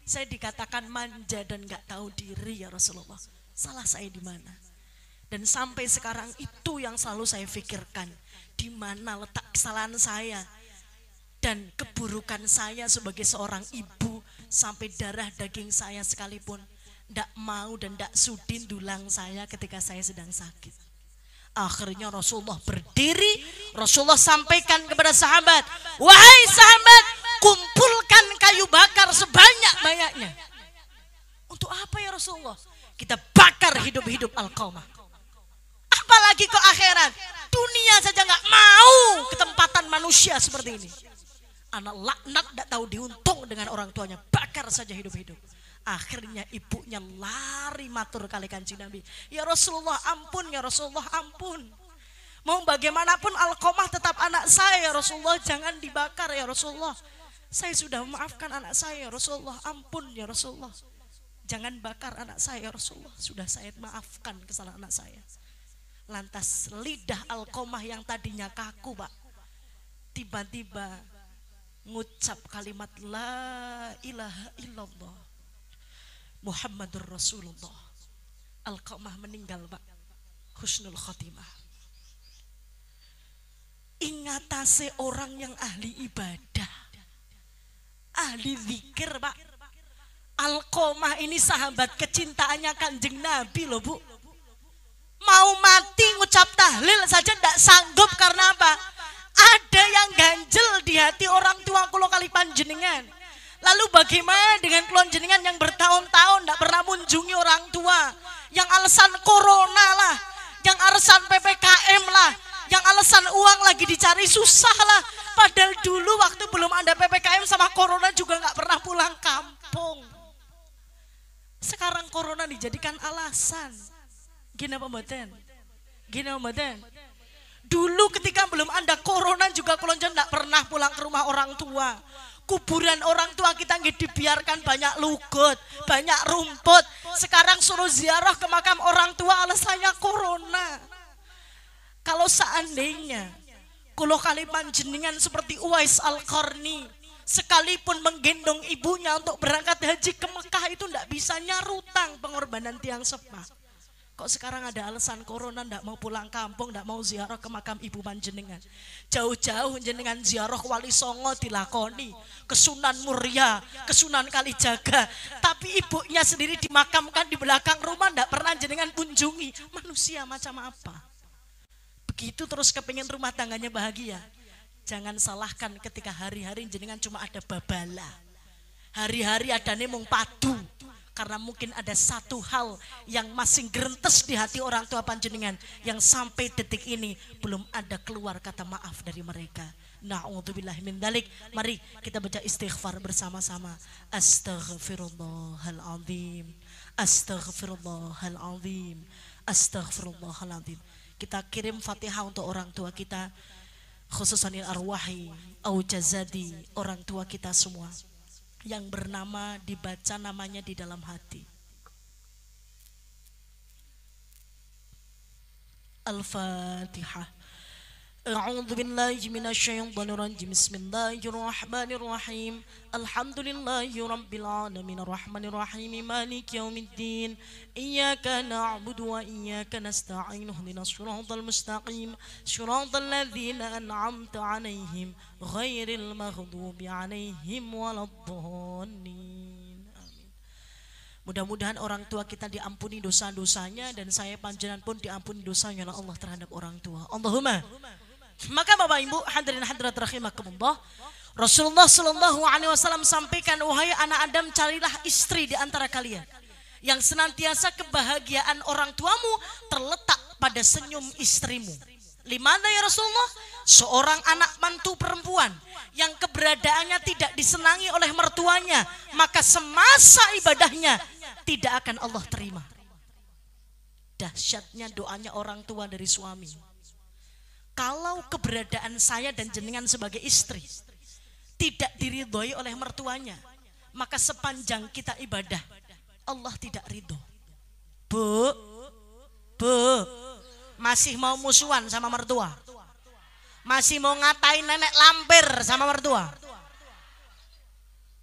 Saya dikatakan manja dan nggak tahu diri ya Rasulullah. Salah saya di mana? Dan sampai sekarang itu yang selalu saya pikirkan. Di mana letak kesalahan saya? Dan keburukan saya sebagai seorang ibu, sampai darah daging saya sekalipun ndak mau dan ndak sudi dulang saya ketika saya sedang sakit. Akhirnya Rasulullah berdiri, Rasulullah sampaikan kepada sahabat, wahai sahabat, kumpulkan kayu bakar sebanyak-banyaknya. Untuk apa ya Rasulullah? Kita bakar hidup-hidup Alqamah. Apalagi ke akhirat, dunia saja nggak mau ketempatan manusia seperti ini. Anak laknat tidak tahu diuntung dengan orang tuanya, bakar saja hidup-hidup. Akhirnya ibunya lari matur kali Kanjeng Nabi, ya Rasulullah ampun, ya Rasulullah ampun. Mau bagaimanapun Alqamah tetap anak saya ya Rasulullah, jangan dibakar ya Rasulullah. Saya sudah memaafkan anak saya ya Rasulullah, ampun ya Rasulullah. Jangan bakar anak saya ya Rasulullah, sudah saya maafkan kesalahan anak saya. Lantas lidah Alqamah yang tadinya kaku Pak, tiba-tiba ngucap kalimat la ilaha illallah Muhammadur Rasulullah. Alqamah meninggal Pak, husnul khotimah. Ingatase orang yang ahli ibadah, ahli zikir Pak. Alqamah ini sahabat kecintaannya Kanjeng Nabi loh Bu. Mau mati ngucap tahlil saja tidak sanggup, karena apa? Ada yang ganjel di hati orang tua kulo kali panjenengan. Lalu bagaimana dengan kulon jenengan yang bertahun-tahun tidak pernah mengunjungi orang tua, yang alasan corona lah, yang alasan PPKM lah, yang alasan uang lagi dicari susah lah. Padahal dulu waktu belum ada PPKM sama corona juga nggak pernah pulang kampung. Sekarang corona dijadikan alasan. Gini apa mboten? Gini apa mboten? Dulu ketika belum ada corona juga kulonjon tidak pernah pulang ke rumah orang tua. Kuburan orang tua kita nggak dibiarkan banyak lugut, banyak rumput. Sekarang suruh ziarah ke makam orang tua alasannya corona. Kalau seandainya kulo kali panjenengan seperti Uwais Al-Qarni, sekalipun menggendong ibunya untuk berangkat haji ke Mekah itu tidak bisa nyarutang pengorbanan tiang sepah. Kok sekarang ada alasan corona ndak mau pulang kampung, ndak mau ziarah ke makam ibu panjenengan. Jauh-jauh jenengan ziarah Wali Songo dilakoni, ke Sunan Muria, ke Sunan Kalijaga, tapi ibunya sendiri dimakamkan di belakang rumah, ndak pernah jenengan kunjungi. Manusia macam apa? Begitu terus kepingin rumah tangganya bahagia. Jangan salahkan ketika hari-hari jenengan cuma ada babala. Hari-hari ada nemung padu. Karena mungkin ada satu hal yang masih gerentes di hati orang tua panjenengan, yang sampai detik ini belum ada keluar kata maaf dari mereka. Na'udzubillah min dzalik. Mari kita baca istighfar bersama-sama. Astaghfirullahaladzim, astaghfirullahaladzim, astaghfirullahaladzim. Kita kirim Fatihah untuk orang tua kita, khususanil arwahi au jazadi, orang tua kita semua yang bernama dibaca namanya di dalam hati. Al-Fatihah. A'udzu billahi minasyaitonir rajim. Bismillahirrahmanirrahim. Alhamdulillahi rabbil alamin arrahmanir rahim maliki yaumiddin. Iyyaka na'budu wa iyyaka nasta'in. Ihdinas siratal mustaqim. Siratal ladzina an'amta 'alaihim ghairil maghdubi 'alaihim waladdallin. Amin. Mudah-mudahan orang tua kita diampuni dosa-dosanya, dan saya panjenengan pun diampuni dosanya oleh Allah terhadap orang tua. Allahumma. Maka Bapak Ibu hadirin hadirat rahimakumullah, Rasulullah Shallallahu Alaihi Wasallam sampaikan, wahai anak Adam, carilah istri di antara kalian yang senantiasa kebahagiaan orang tuamu terletak pada senyum istrimu. Limana ya Rasulullah? Seorang anak mantu perempuan yang keberadaannya tidak disenangi oleh mertuanya, maka semasa ibadahnya tidak akan Allah terima. Dahsyatnya doanya orang tua dari suami. Kalau keberadaan saya dan jenengan sebagai istri tidak diridhoi oleh mertuanya, maka sepanjang kita ibadah Allah tidak ridho. Bu, masih mau musuhan sama mertua? Masih mau ngatain nenek lampir sama mertua?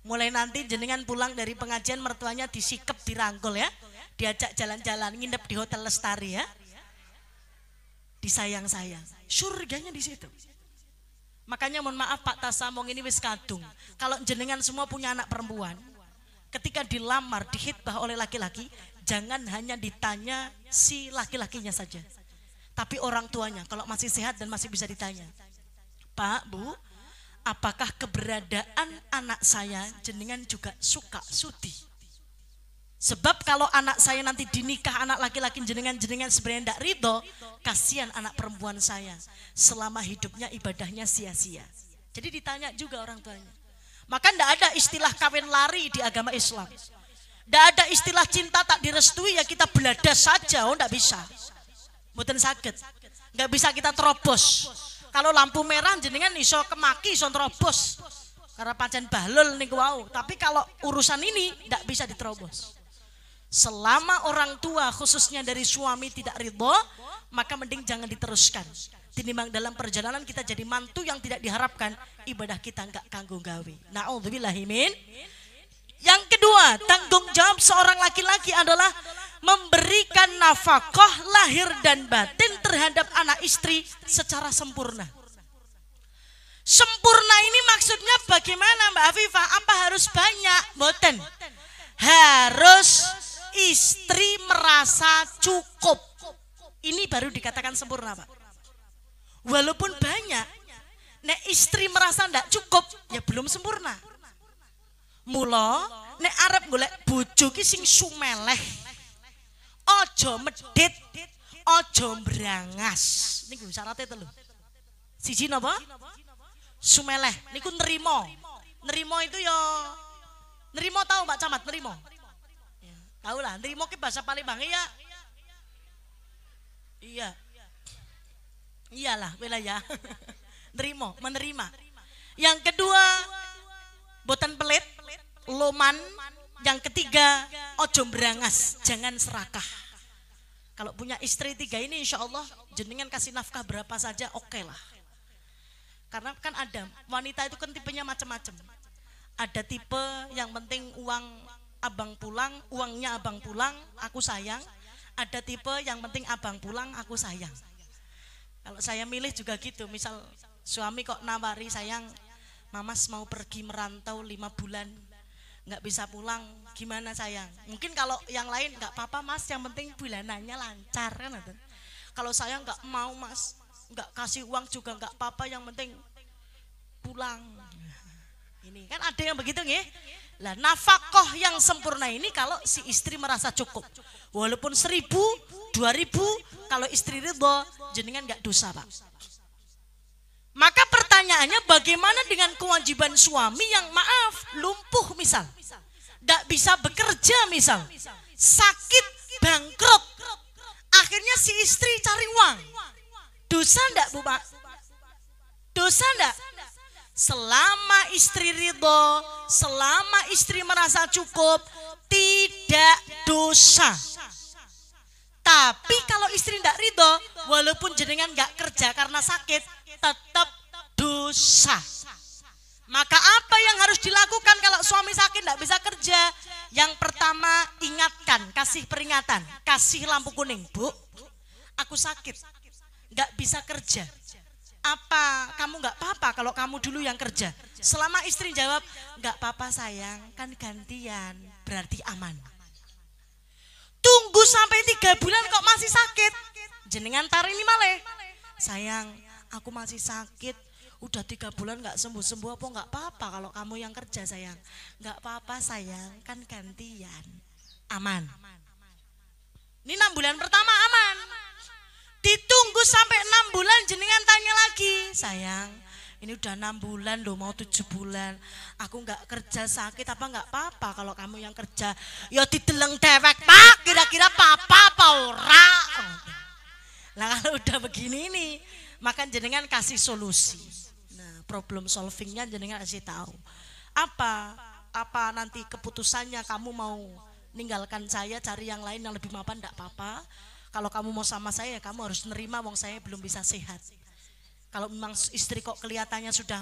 Mulai nanti jenengan pulang dari pengajian, mertuanya disikep, dirangkul ya, diajak jalan-jalan, nginep di Hotel Lestari ya, disayang-sayang. Surganya di situ. Makanya mohon maaf Pak Tasamong ini wis kadung. Kalau jenengan semua punya anak perempuan, ketika dilamar, dihitbah oleh laki-laki, jangan hanya ditanya si laki-lakinya saja, Tapi orang tuanya kalau masih sehat dan masih bisa ditanya, Pak, Bu, apakah keberadaan anak saya jenengan juga suka sudi? Sebab kalau anak saya nanti dinikah anak laki-laki jenengan sebenarnya tidak ridho, kasihan anak perempuan saya selama hidupnya ibadahnya sia-sia. Jadi ditanya juga orang tuanya. Maka tidak ada istilah kawin lari di agama Islam. Tidak ada istilah cinta tak direstui ya kita beladas saja, tidak bisa. Mboten saged. Nggak bisa kita terobos. Kalau lampu merah jenengan iso kemaki iso terobos. Karena pancen bahlul niku wau. Tapi kalau urusan ini nggak bisa diterobos. Selama orang tua khususnya dari suami tidak ridho, maka mending jangan diteruskan. Tinimbang dalam perjalanan kita jadi mantu yang tidak diharapkan, ibadah kita nggak kanggo gawe. Na'udzubillahi min. Yang kedua, tanggung jawab seorang laki-laki adalah memberikan nafkah lahir dan batin terhadap anak istri secara sempurna. Sempurna ini maksudnya bagaimana Mbak Afifah? Apa harus banyak? Mboten. Harus istri merasa cukup. Ini baru dikatakan sempurna, Pak. Walaupun banyak, nek istri merasa ndak cukup, ya belum sempurna. Mula nek arep golek bojo ki sing sumeleh. Ojo medit, ojo brangas. Niku syaratnya telu. Siji napa? Sumeleh. Niku nerimo. Nerimo itu ya nerimo tahu Pak Camat nerimo? Ya, tahu lah, nerimo ki bahasa Palembang ya. Iya. Iyalah wilayah. Nerimo, menerima. Yang kedua, boten pelit, loman. Yang ketiga, ojo brangas, jangan serakah. Kalau punya istri 3 ini insya Allah jenengan kasih nafkah berapa saja oke lah. Karena kan ada wanita itu kan tipenya macam-macam. Ada tipe yang penting uang abang pulang, uangnya abang pulang, aku sayang. Ada tipe yang penting abang pulang, aku sayang. Kalau saya milih juga gitu, misal suami kok nawari sayang, Mamas mau pergi merantau 5 bulan. Nggak bisa pulang, gimana sayang? Mungkin kalau yang lain nggak apa-apa Mas, yang penting bulanannya lancar kan. Kalau saya nggak mau Mas, nggak kasih uang juga nggak apa-apa, yang penting pulang. Ini kan ada yang begitu nih. Lah nafkah yang sempurna ini kalau si istri merasa cukup. Walaupun 1.000, 2.000, kalau istri ridho jenengan nggak dosa Pak. Maka pertanyaannya bagaimana dengan kewajiban suami yang maaf lumpuh misal, tidak bisa bekerja misal, sakit, bangkrut, akhirnya si istri cari uang, dosa ndak Bu Pak? Dosa ndak? Selama istri ridho, selama istri merasa cukup, tidak dosa. Tapi kalau istri tidak ridho, walaupun jenengan nggak kerja karena sakit, tetap dosa. Maka apa yang harus dilakukan kalau suami sakit tidak bisa kerja? Yang pertama, ingatkan, kasih peringatan, kasih lampu kuning. Bu, aku sakit, nggak bisa kerja. Apa kamu nggak apa-apa kalau kamu dulu yang kerja? Selama istri jawab nggak apa-apa sayang, kan gantian, berarti aman. Tunggu sampai 3 bulan kok masih sakit, jenengan tarini malih. Sayang, aku masih sakit, udah 3 bulan nggak sembuh-sembuh, apa nggak apa-apa kalau kamu yang kerja sayang? Nggak apa-apa sayang, kan gantian, aman. Ini 6 bulan pertama aman. Ditunggu sampai 6 bulan jenengan tanya lagi, sayang, ini udah 6 bulan loh, mau 7 bulan. Aku nggak kerja sakit, apa nggak apa-apa kalau kamu yang kerja? Ya dideleng dewek Pak, kira-kira papa apa ora? Nah kalau udah begini nih, maka jenengan kasih solusi. Nah problem solvingnya jenengan kasih tahu. Apa nanti keputusannya kamu mau ninggalkan saya cari yang lain yang lebih mapan, enggak apa-apa. Kalau kamu mau sama saya, kamu harus nerima wong saya belum bisa sehat. Kalau memang istri kok kelihatannya sudah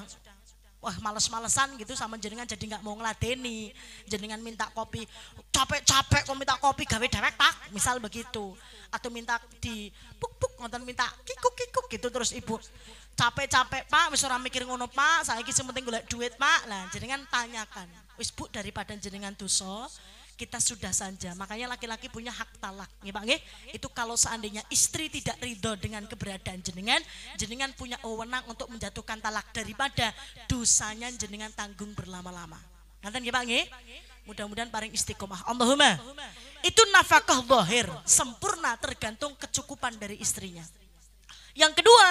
wah males-malesan gitu sama jenengan, jadi nggak mau ngeladeni, jenengan minta kopi, capek-capek kok minta kopi gawe dewek Pak, misal begitu. Atau minta di puk-puk, nonton minta kikuk-kikuk gitu, terus ibu capek-capek Pak, wis ora mikir ngono Pak, saiki sing penting golek duit Pak. Lah jenengan tanyakan, wis Bu, daripada jenengan dosa, kita sudah saja. Makanya laki-laki punya hak talak, nggih Pak nggih. Itu kalau seandainya istri tidak ridho dengan keberadaan jenengan, jenengan punya wewenang untuk menjatuhkan talak daripada dosanya jenengan tanggung berlama-lama. Ngaten nggih Pak nggih. Mudah-mudahan paring istiqomah. Allahumma. Itu nafkah zahir, sempurna tergantung kecukupan dari istrinya. Yang kedua,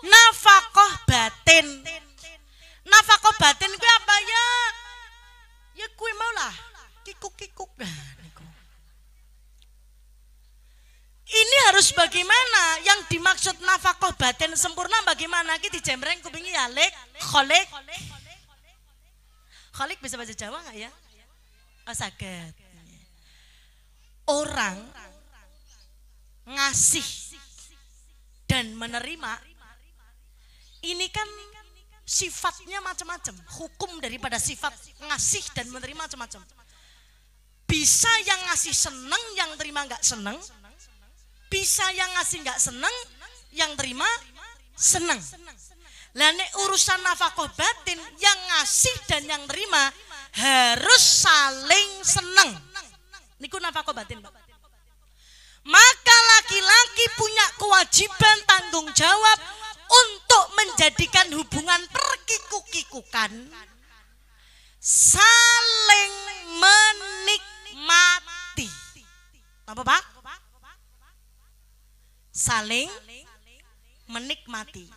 nafkah batin. Nafkah batin kuwi apa ya? Ya kuwi maulah kikuk-kikuk. Ini harus bagaimana? Yang dimaksud nafkah batin sempurna bagaimana? Ki dijembreng kupingi ya lek, kholik. Kholik bisa bahasa Jawa enggak ya? Oh, saged. Orang ngasih dan menerima ini kan sifatnya macam-macam. Hukum daripada sifat ngasih dan menerima macam-macam. Bisa yang ngasih seneng, yang terima nggak seneng. Bisa yang ngasih nggak seneng, yang terima seneng. Lah nek urusan nafkah batin, yang ngasih dan yang terima harus saling seneng. Niku nafkah batin, Pak. Maka laki-laki punya kewajiban tanggung jawab untuk menjadikan hubungan perkikuk-kikukan saling menikmati. Apa Pak? Saling menikmati.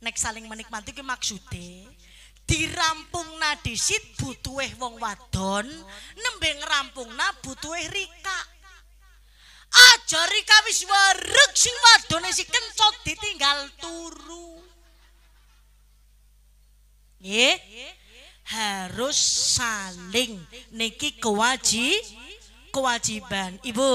Nek saling menikmati ki maksude dirampungna dhisit butuhe wong wadon, nembe ngrampungna butuhe rika. Aja rika wis wareg sing wadone si kencot ditinggal turu. Nggih. Harus saling niki kewajiban. Ibu,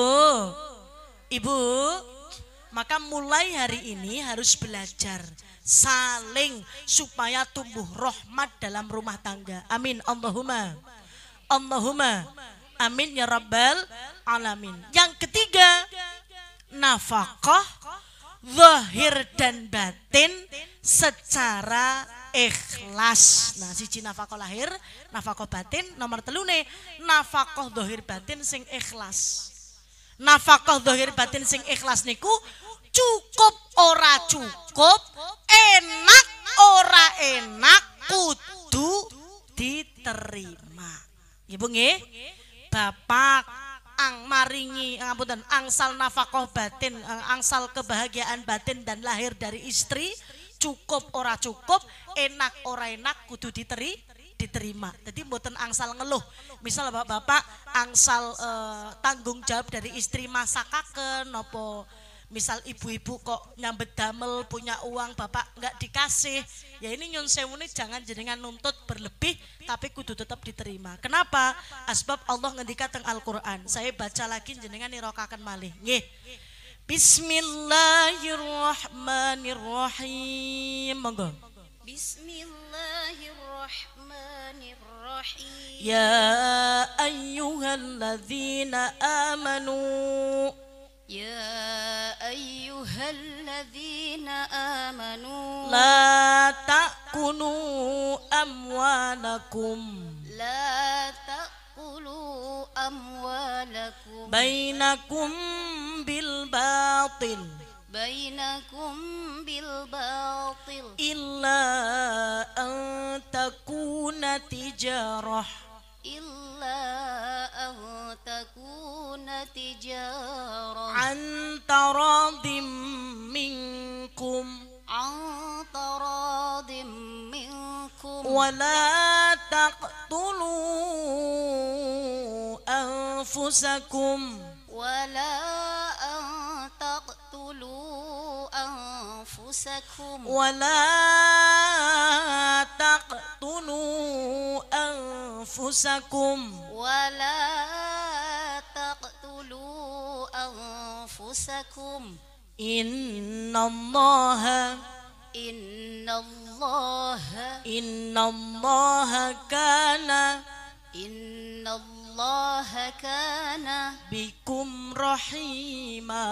maka mulai hari ini harus belajar saling supaya tumbuh rahmat dalam rumah tangga. Amin Allahumma. Amin ya rabbal alamin. Yang ketiga, nafkah zahir dan batin secara ikhlas. Nah, siji nafkah lahir, nafkah batin, nomor telune nafkah zahir batin sing ikhlas. Nafkah zahir batin sing ikhlas niku cukup ora cukup, enak ora enak, kudu diterima. Ibu nggih, Bapak maringi ngapunten angsal nafkah batin, angsal kebahagiaan batin dan lahir dari istri, cukup ora cukup, enak ora enak, kudu diterima. Jadi mboten angsal ngeluh. Misal bapak angsal tanggung jawab dari istri masakaken napa misal ibu-ibu kok nyambet damel punya uang bapak nggak dikasih, ya ini nyun sewune jangan jenengan nuntut berlebih tapi kudu tetap diterima. Kenapa? Asbab Allah ngendika teng Al-Qur'an. Saya baca lagi jenengan nirokaken malih. Nggih. Bismillahirrahmanirrahim. Monggo. Bismillahirrahmanirrahim. Ya ayyuhalladzina amanu. يا أيها الذين آمنوا لا تأكلوا أموالكم بينكم بالباطل إلا أن تكون تجارة عن تراض منكم ولا تقتلوا أنفسكم إن الله كان بكم رحيما.